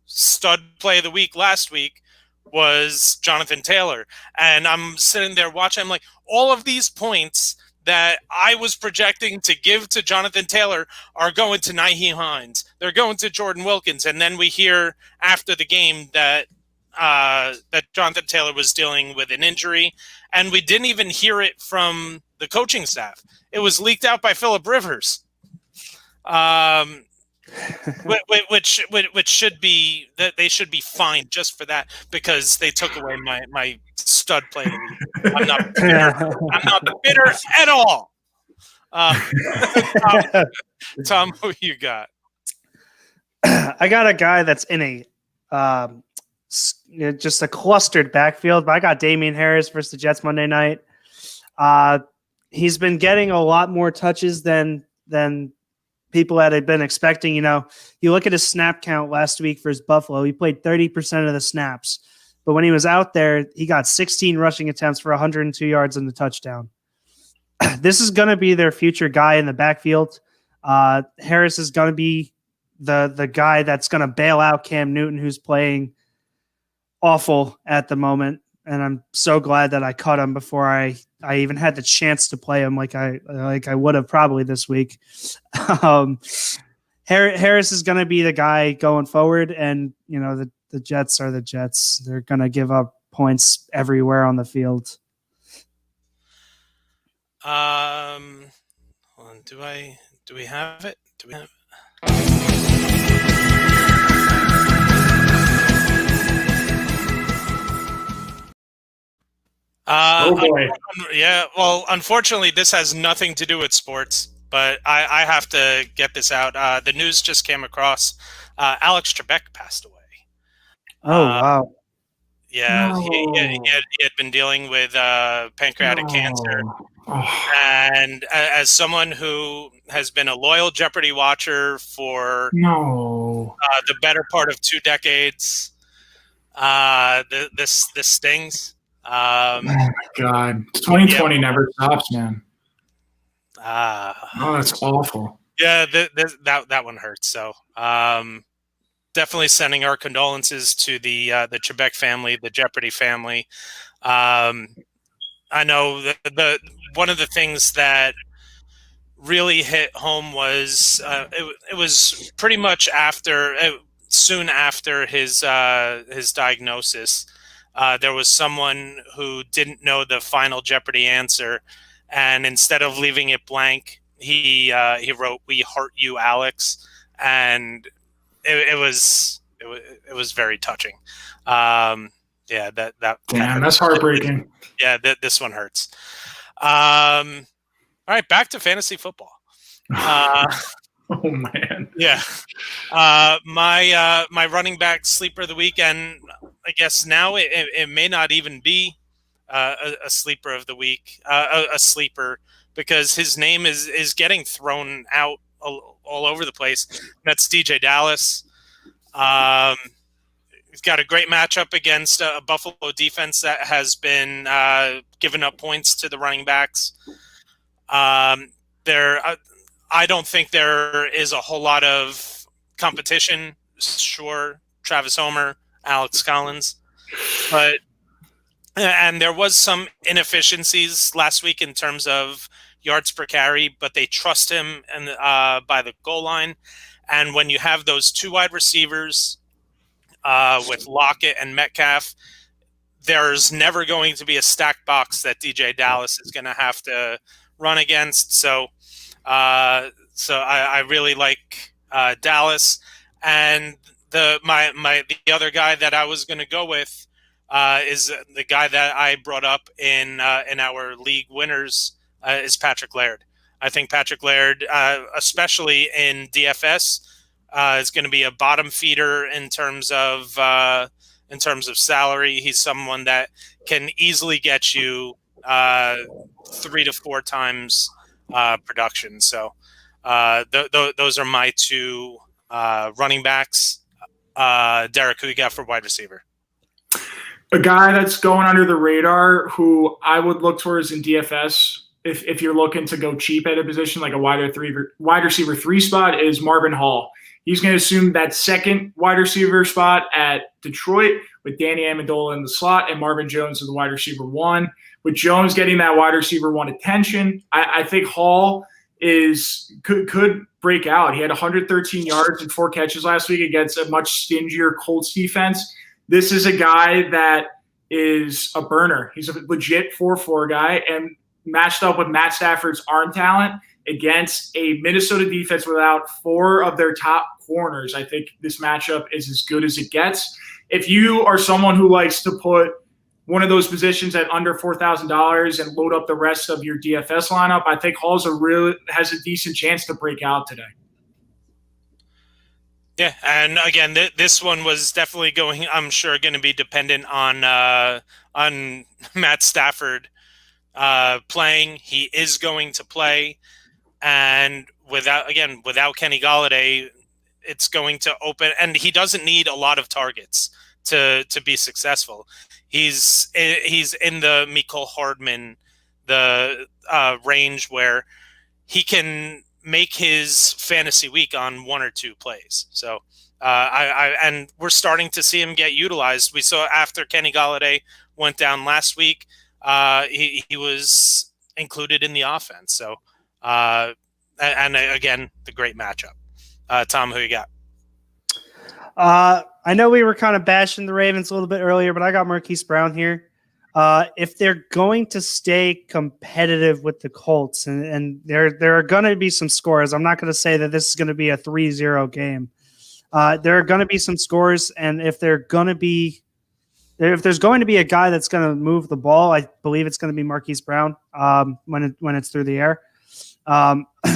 stud play of the week last week was Jonathan Taylor, and I'm sitting there watching. I'm like, all of these points that I was projecting to give to Jonathan Taylor are going to Nyheim Hines. They're going to Jordan Wilkins, and then we hear after the game that Jonathan Taylor was dealing with an injury, and we didn't even hear it from the coaching staff. It was leaked out by Phillip Rivers, which should be that they should be fined just for that because they took away my stud play. I'm not bitter at all. Tom, who you got? I got a guy that's in a just a clustered backfield, but I got Damian Harris versus the Jets Monday night. He's been getting a lot more touches than people that had been expecting, you look at his snap count last week for his Buffalo, he played 30% of the snaps. But when he was out there, he got 16 rushing attempts for 102 yards and a touchdown. This is going to be their future guy in the backfield. Harris is going to be the guy that's going to bail out Cam Newton, who's playing awful at the moment. And I'm so glad that I caught him before I even had the chance to play him like I would have probably this week. Harris is going to be the guy going forward, and the Jets are the Jets. They're going to give up points everywhere on the field. Hold on, do we have it? Do we have it? Oh boy. Yeah, well, unfortunately, this has nothing to do with sports, but I have to get this out. The news just came across. Alex Trebek passed away. Oh, wow. Yeah, No. he had been dealing with pancreatic cancer. Oh. And as someone who has been a loyal Jeopardy watcher for the better part of 2 decades, this stings. Oh my God, 2020 never stops, man. That's awful. Yeah, that one hurts. So definitely sending our condolences to the Trebek family, the Jeopardy family. I know the one of the things that really hit home was it was pretty much soon after his diagnosis. There was someone who didn't know the final Jeopardy answer, and instead of leaving it blank, he wrote "We heart you, Alex," and it was very touching. Yeah, that damn, that's heartbreaking. Yeah, this one hurts. All right, back to fantasy football. Oh man. Yeah. My running back sleeper of the weekend. I guess now it may not even be a sleeper of the week, a sleeper, because his name is getting thrown out all over the place. That's DJ Dallas. He's got a great matchup against a Buffalo defense that has been giving up points to the running backs. I don't think there is a whole lot of competition. Sure, Travis Homer, Alex Collins, and there was some inefficiencies last week in terms of yards per carry, but they trust him by the goal line. And when you have those 2 wide receivers with Lockett and Metcalf, there's never going to be a stacked box that DJ Dallas is going to have to run against. So I really like Dallas, and the other guy that I was going to go with is the guy that I brought up in our league winners is Patrick Laird. I think Patrick Laird, especially in DFS, is going to be a bottom feeder in terms of salary. He's someone that can easily get you 3 to 4 times production. So those are my 2 running backs. Derek, who you got for wide receiver? A guy that's going under the radar who I would look towards in DFS if you're looking to go cheap at a position like a wide receiver 3 spot is Marvin Hall. He's going to assume that second wide receiver spot at Detroit with Danny Amendola in the slot and Marvin Jones as the wide receiver 1. With Jones getting that wide receiver 1 attention, I think Hall could break out. He had 113 yards and 4 catches last week against a much stingier Colts defense. This is a guy that is a burner. He's a legit 4-4 guy, and matched up with Matt Stafford's arm talent against a Minnesota defense without 4 of their top corners. I think this matchup is as good as it gets. If you are someone who likes to put one of those positions at under $4,000 and load up the rest of your DFS lineup, I think Hall has a decent chance to break out today. Yeah, and again, this one was definitely going to be dependent on Matt Stafford playing. He is going to play. And without Kenny Golladay, it's going to open, and he doesn't need a lot of targets to be successful. He's in the Mecole Hardman range where he can make his fantasy week on one or two plays. So and we're starting to see him get utilized. We saw after Kenny Golladay went down last week, he was included in the offense. So and again, the great matchup. Tom, who you got? I know we were kind of bashing the Ravens a little bit earlier, but I got Marquise Brown here. If they're going to stay competitive with the Colts, and there are going to be some scores, I'm not going to say that this is going to be a 3-0 game. There are going to be some scores, and if there's going to be a guy that's going to move the ball, I believe it's going to be Marquise Brown when it's through the air.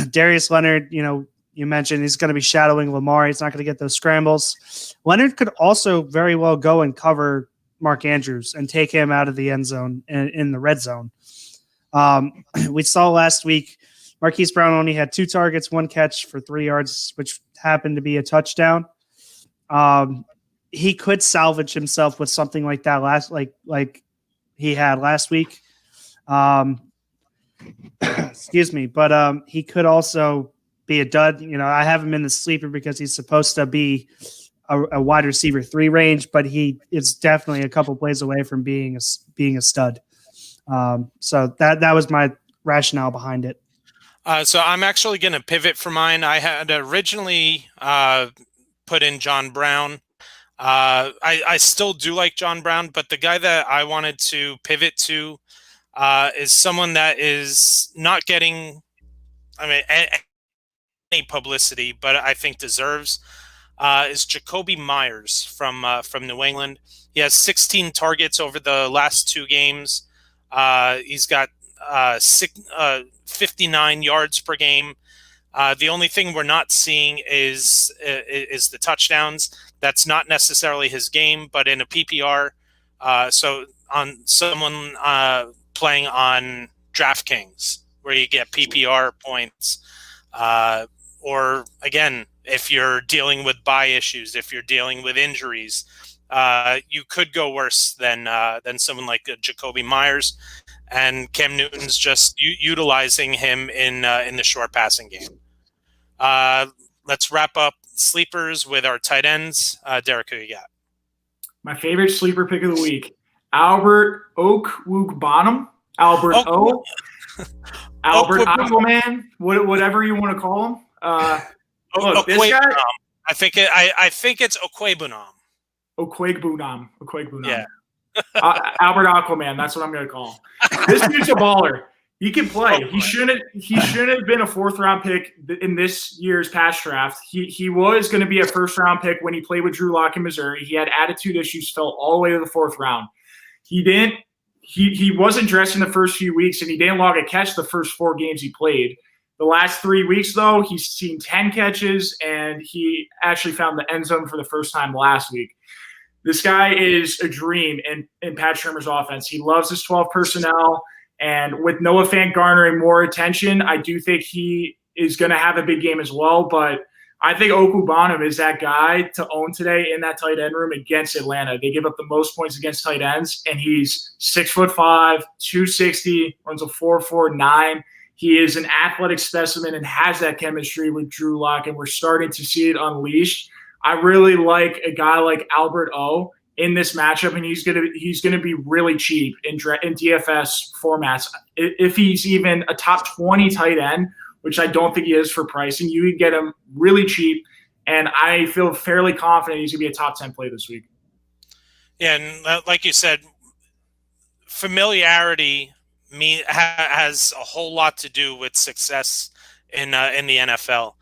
Darius Leonard, you mentioned he's going to be shadowing Lamar. He's not going to get those scrambles. Leonard could also very well go and cover Mark Andrews and take him out of the end zone in the red zone. We saw last week Marquise Brown only had 2 targets, 1 catch for 3 yards, which happened to be a touchdown. He could salvage himself with something like that like he had last week. Excuse me, but he could also be a dud. I have him in the sleeper because he's supposed to be a wide receiver 3 range, but he is definitely a couple plays away from being a stud. So that was my rationale behind it. So I'm actually going to pivot for mine. I had originally put in John Brown. I still do like John Brown, but the guy that I wanted to pivot to is someone that is not getting, any publicity, but I think deserves, is Jacoby Myers from New England. He has 16 targets over the last 2 games. He's got 59 yards per game. The only thing we're not seeing is the touchdowns. That's not necessarily his game, but in a PPR, so on someone playing on DraftKings where you get PPR points, or again, if you're dealing with bye issues, if you're dealing with injuries, you could go worse than someone like Jacoby Myers, and Cam Newton's just utilizing him in the short passing game. Let's wrap up sleepers with our tight ends. Derek, who you got? My favorite sleeper pick of the week, Albert Okwuegbunam. Albert Aquaman, whatever you want to call him. Look, this guy. I think it's Okwuegbunam. Okwuegbunam. Yeah. Albert Aquaman. That's what I'm going to call him. This dude's a baller. He can play. He shouldn't have been a 4th-round pick in this year's past draft. He was going to be a 1st-round pick when he played with Drew Lock in Missouri. He had attitude issues, fell all the way to the 4th round. He wasn't dressed in the first few weeks, and he didn't log a catch the first 4 games he played. The last 3 weeks, though, he's seen 10 catches, and he actually found the end zone for the first time last week. This guy is a dream in Pat Shurmur's offense. He loves his 12 personnel, and with Noah Fant garnering more attention, I do think he is going to have a big game as well. But I think Okwuegbunam is that guy to own today in that tight end room against Atlanta. They give up the most points against tight ends, and he's 6'5", 260, runs a 4.49. He is an athletic specimen and has that chemistry with Drew Lock, and we're starting to see it unleashed. I really like a guy like Albert O in this matchup, and he's gonna be really cheap in DFS formats. If he's even a top 20 tight end, which I don't think he is for pricing, you can get him really cheap, and I feel fairly confident he's gonna be a top 10 play this week. Yeah, and like you said, familiarity has a whole lot to do with success in the NFL,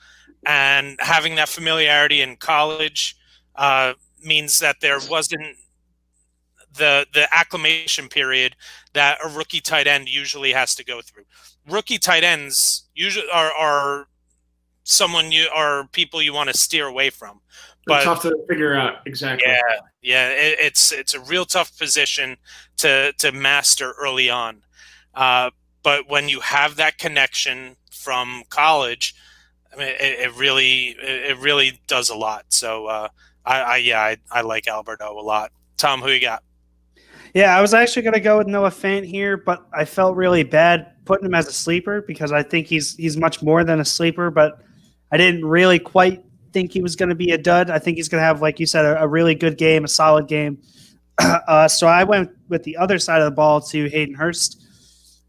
and having that familiarity in college means that there wasn't the acclimation period that a rookie tight end usually has to go through. Rookie tight ends usually are people you want to steer away from. But tough to figure out exactly. Yeah, it's a real tough position to master early on. but when you have that connection from college, I mean, it really does a lot. So I like Alberto a lot. Tom, who you got? Yeah, I was actually going to go with Noah Fant here, but I felt really bad putting him as a sleeper because I think he's much more than a sleeper, but I didn't really quite think he was going to be a dud. I think he's going to have, like you said, a really good game, a solid game. So I went with the other side of the ball to Hayden Hurst.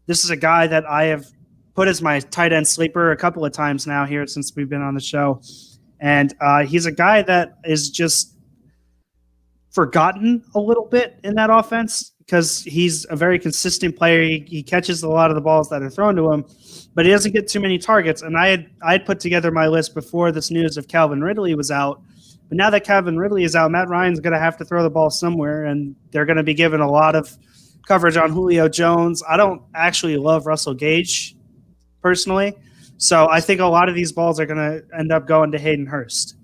This is a guy that I have put as my tight end sleeper a couple of times now here since we've been on the show. And he's a guy that is just forgotten a little bit in that offense because he's a very consistent player. He catches a lot of the balls that are thrown to him, but he doesn't get too many targets. And I had put together my list before this news of Calvin Ridley was out. But now that Calvin Ridley is out, Matt Ryan's going to have to throw the ball somewhere, and they're going to be given a lot of coverage on Julio Jones. I don't actually love Russell Gage personally, so I think a lot of these balls are going to end up going to Hayden Hurst.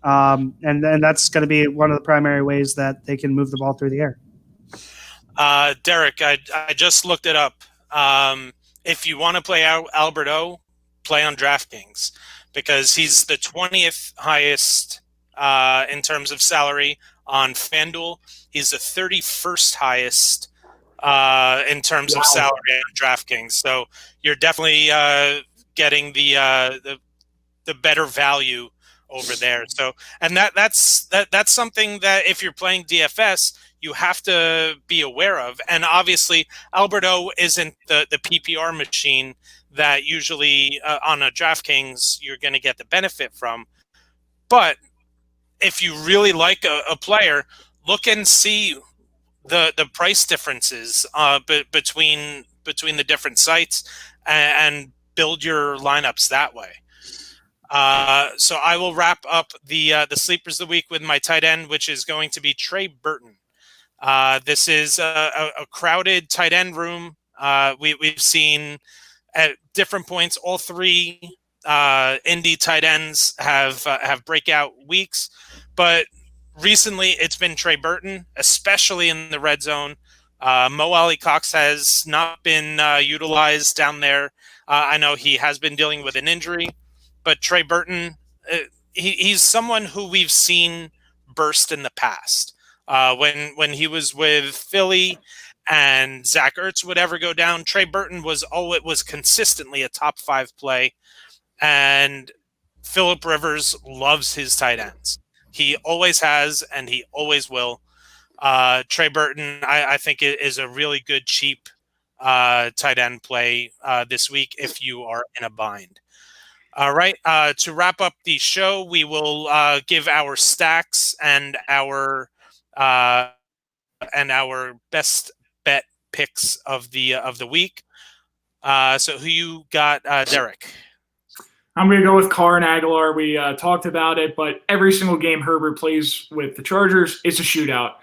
And that's going to be one of the primary ways that they can move the ball through the air. Derek, I just looked it up. If you want to play Alberto, play on DraftKings because he's the 20th highest in terms of salary on FanDuel. He's the 31st highest in terms of salary on DraftKings. So you're definitely getting the better value over there. So, and that's something that if you're playing DFS, you have to be aware of. And obviously, Alberto isn't the PPR machine that usually on a DraftKings you're going to get the benefit from. But if you really like a player, look and see the price differences between the different sites and build your lineups that way. So I will wrap up the sleepers of the week with my tight end, which is going to be Trey Burton. This is a crowded tight end room. We've seen at different points all three indie tight ends have breakout weeks, but recently it's been Trey Burton, especially in the red zone. Mo Ali Cox has not been utilized down there. I know he has been dealing with an injury. But Trey Burton, he's someone who we've seen burst in the past. When he was with Philly and Zach Ertz would ever go down, Trey Burton was consistently a top 5 play. And Phillip Rivers loves his tight ends. He always has, and he always will. Trey Burton, I think, is a really good, cheap tight end play this week if you are in a bind. All right. To wrap up the show, we will give our stacks and our best bet picks of the week. So who you got, Derek? I'm going to go with Carr and Aguilar. We talked about it, but every single game Herbert plays with the Chargers, it's a shootout.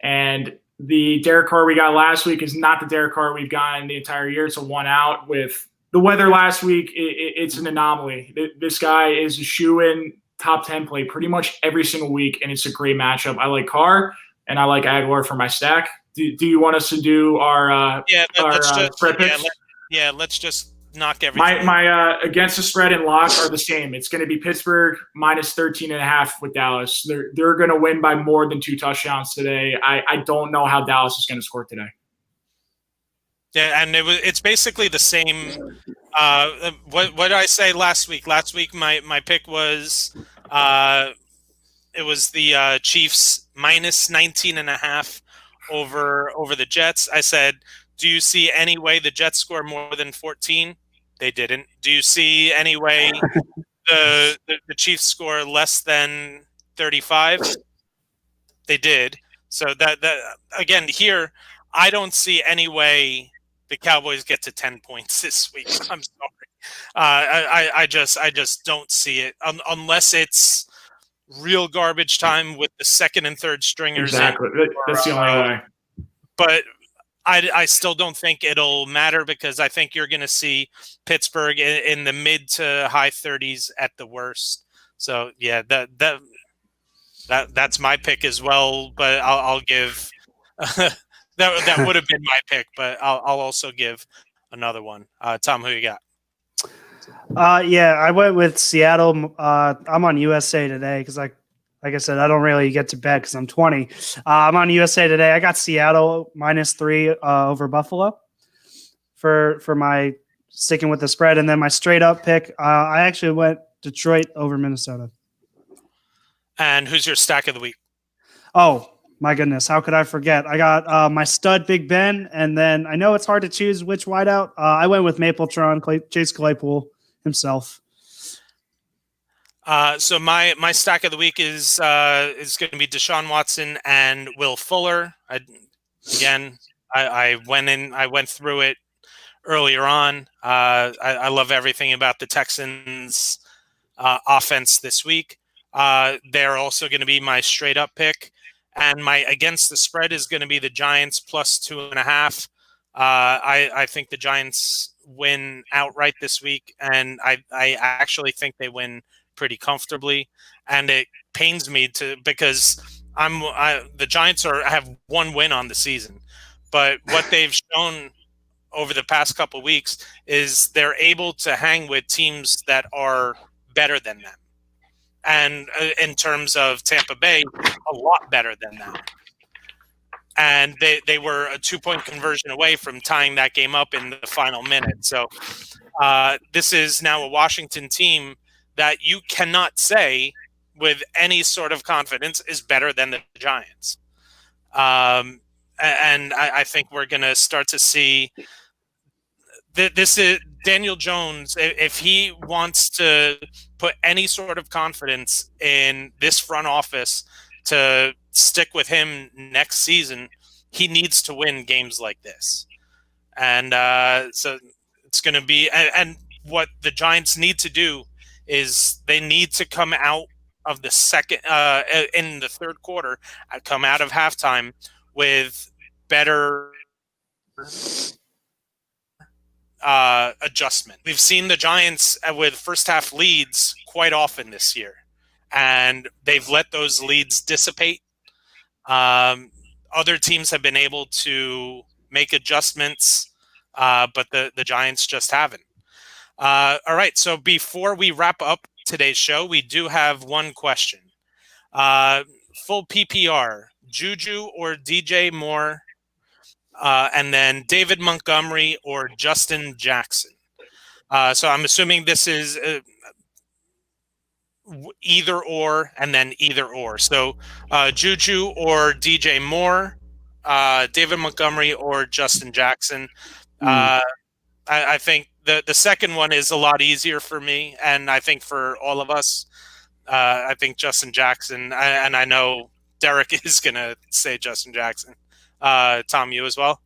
And the Derek Carr we got last week is not the Derek Carr we've gotten the entire year. It's a one out with the weather last week. It's an anomaly. This guy is a shoe-in top 10 play pretty much every single week, and it's a great matchup. I like Carr, and I like Aguilar for my stack. Do you want us to do our spread picks? Let's just knock everything. My against the spread and lock are the same. It's going to be Pittsburgh minus 13.5 with Dallas. They're going to win by more than 2 touchdowns today. I don't know how Dallas is going to score today. Yeah, and it's basically the same. What did I say last week? Last week, my pick was it was the Chiefs minus 19.5 over the Jets. I said, do you see any way the Jets score more than 14? They didn't. Do you see any way the Chiefs score less than 35? They did. So that again here, I don't see any way the Cowboys get to 10 points this week. I'm sorry. I just don't see it unless it's real garbage time with the second and third stringers. Exactly. That's the only way. But I still don't think it'll matter because I think you're going to see Pittsburgh in the mid to high 30s at the worst. So yeah, that's my pick as well. But I'll give that would have been my pick, but I'll also give another one. Tom, who you got? Yeah, I went with Seattle. I'm on USA Today because like I said, I don't really get to bet because I'm 20. I'm on USA Today. I got Seattle -3 over Buffalo for my sticking with the spread, and then my straight up pick. I actually went Detroit over Minnesota. And who's your stack of the week? Oh my goodness, how could I forget? I got my stud Big Ben, and then I know it's hard to choose which wideout. I went with Mapletron, Chase Claypool himself. So my stack of the week is going to be Deshaun Watson and Will Fuller. I went through it earlier on. I love everything about the Texans offense this week. They're also going to be my straight up pick, and my against the spread is going to be the Giants +2.5. I think the Giants win outright this week, and I actually think they win pretty comfortably, and it pains me because the Giants have one win on the season, but what they've shown over the past couple of weeks is they're able to hang with teams that are better than them, and in terms of Tampa Bay, a lot better than them. And they were a 2-point conversion away from tying that game up in the final minute. So this is now a Washington team that you cannot say with any sort of confidence is better than the Giants. And I think we're going to start to see this is Daniel Jones. If he wants to put any sort of confidence in this front office to stick with him next season, he needs to win games like this. And so it's going to be, and what the Giants need to do is they need to come out of the second in the third quarter, come out of halftime with better adjustment. We've seen the Giants with first half leads quite often this year, and they've let those leads dissipate. Other teams have been able to make adjustments, but the Giants just haven't. All right, so before we wrap up today's show, we do have one question. Full PPR, Juju or DJ Moore, and then David Montgomery or Justin Jackson. So I'm assuming this is either or, and then either or. So Juju or DJ Moore, David Montgomery or Justin Jackson. I think the second one is a lot easier for me, and I think for all of us. I think Justin Jackson, and I know Derek is going to say Justin Jackson. Tom, you as well?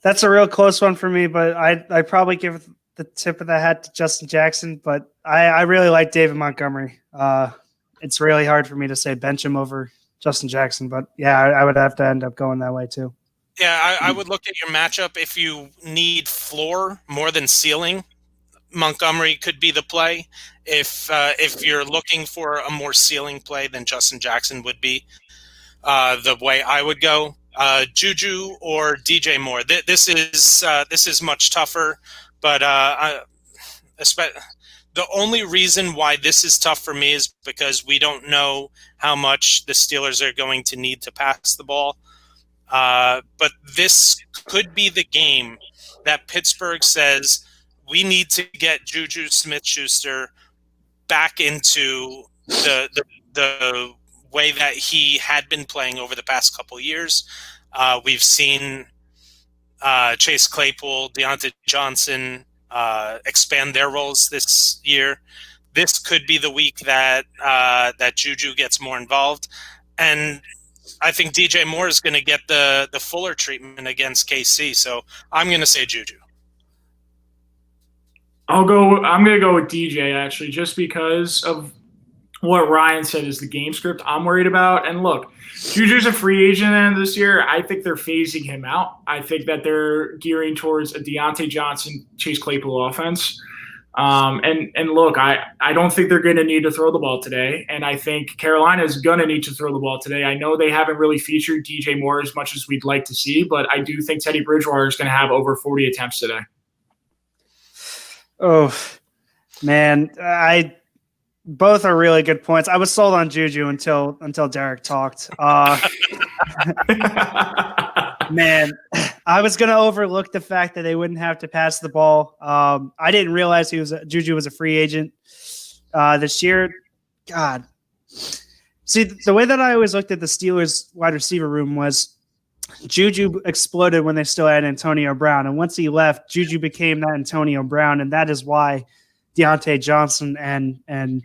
That's a real close one for me, but I probably give the tip of the hat to Justin Jackson, but I really like David Montgomery. It's really hard for me to say bench him over Justin Jackson, but yeah, I would have to end up going that way too. Yeah, I would look at your matchup. If you need floor more than ceiling, Montgomery could be the play. If you're looking for a more ceiling play, then Justin Jackson would be the way I would go. Juju or DJ Moore. This is much tougher, but the only reason why this is tough for me is because we don't know how much the Steelers are going to need to pass the ball. But this could be the game that Pittsburgh says we need to get Juju Smith-Schuster back into the way that he had been playing over the past couple of years. We've seen Chase Claypool, Deontay Johnson expand their roles this year. This could be the week that Juju gets more involved, and I think DJ Moore is going to get the fuller treatment against KC. So I'm going to say Juju. I'm going to go with DJ, actually, just because of what Ryan said is the game script I'm worried about. And look, Juju's a free agent at the end of this year. I think they're phasing him out. I think that they're gearing towards a Deontay Johnson, Chase Claypool offense. And look, I don't think they're going to need to throw the ball today, and I think Carolina is going to need to throw the ball today. I know they haven't really featured DJ Moore as much as we'd like to see, but I do think Teddy Bridgewater is going to have over 40 attempts today. Oh, man, both are really good points. I was sold on Juju until Derek talked. Man, I was going to overlook the fact that they wouldn't have to pass the ball. I didn't realize Juju was a free agent this year. God. See, the way that I always looked at the Steelers wide receiver room was Juju exploded when they still had Antonio Brown. And once he left, Juju became that Antonio Brown. And that is why Deontay Johnson and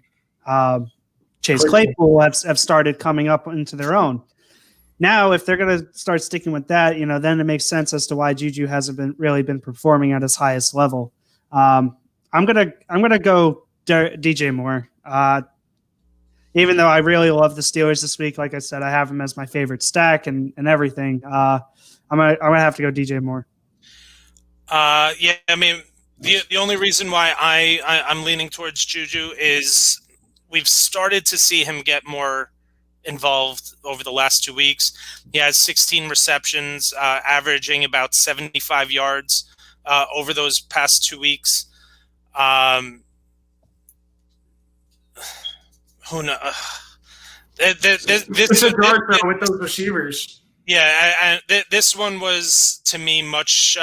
Chase Claypool have started coming up into their own. Now, if they're going to start sticking with that, then it makes sense as to why Juju hasn't really been performing at his highest level. I'm gonna go DJ Moore. Even though I really love the Steelers this week, like I said, I have them as my favorite stack and everything. I'm gonna have to go DJ Moore. Yeah, I mean, the only reason why I'm leaning towards Juju is we've started to see him get more involved over the last 2 weeks. He has 16 receptions, averaging about 75 yards over those past 2 weeks. Who knows? It's a guard throw with those receivers. Yeah, and this one was to me much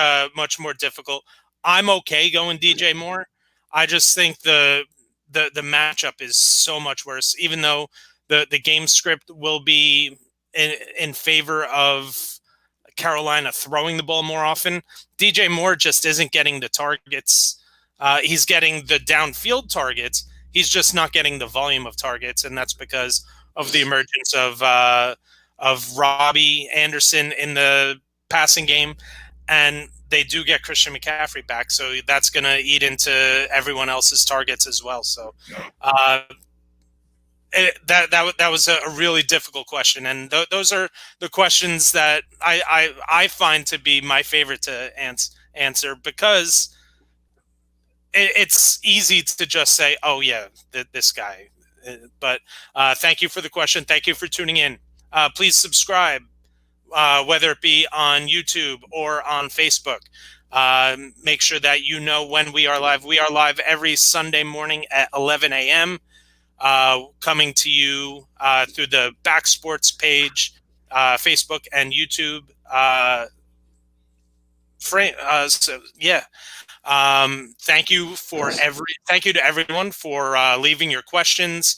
more difficult. I'm okay going DJ Moore. I just think the matchup is so much worse. Even though the game script will be in favor of Carolina throwing the ball more often, DJ Moore just isn't getting the targets. He's getting the downfield targets. He's just not getting the volume of targets, and that's because of the emergence of Robbie Anderson in the passing game, and they do get Christian McCaffrey back, so that's going to eat into everyone else's targets as well. So that was a really difficult question, and those are the questions that I find to be my favorite to answer because it's easy to just say, oh, yeah, this guy. But thank you for the question. Thank you for tuning in. Please subscribe, whether it be on YouTube or on Facebook. Make sure that you know when we are live. We are live every Sunday morning at 11 a.m., coming to you through the Back Sports page, Facebook and YouTube. Thank you to everyone for leaving your questions,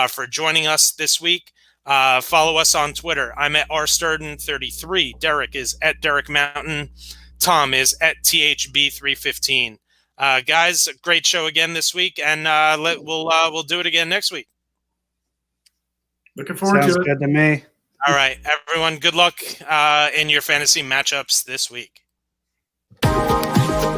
for joining us this week. Follow us on Twitter. I'm at rsturden33. Derek is at Derek Mountain. Tom is at THB315. Guys, great show again this week, and we'll do it again next week. Looking forward to it. Sounds good to me. All right, everyone. Good luck in your fantasy matchups this week.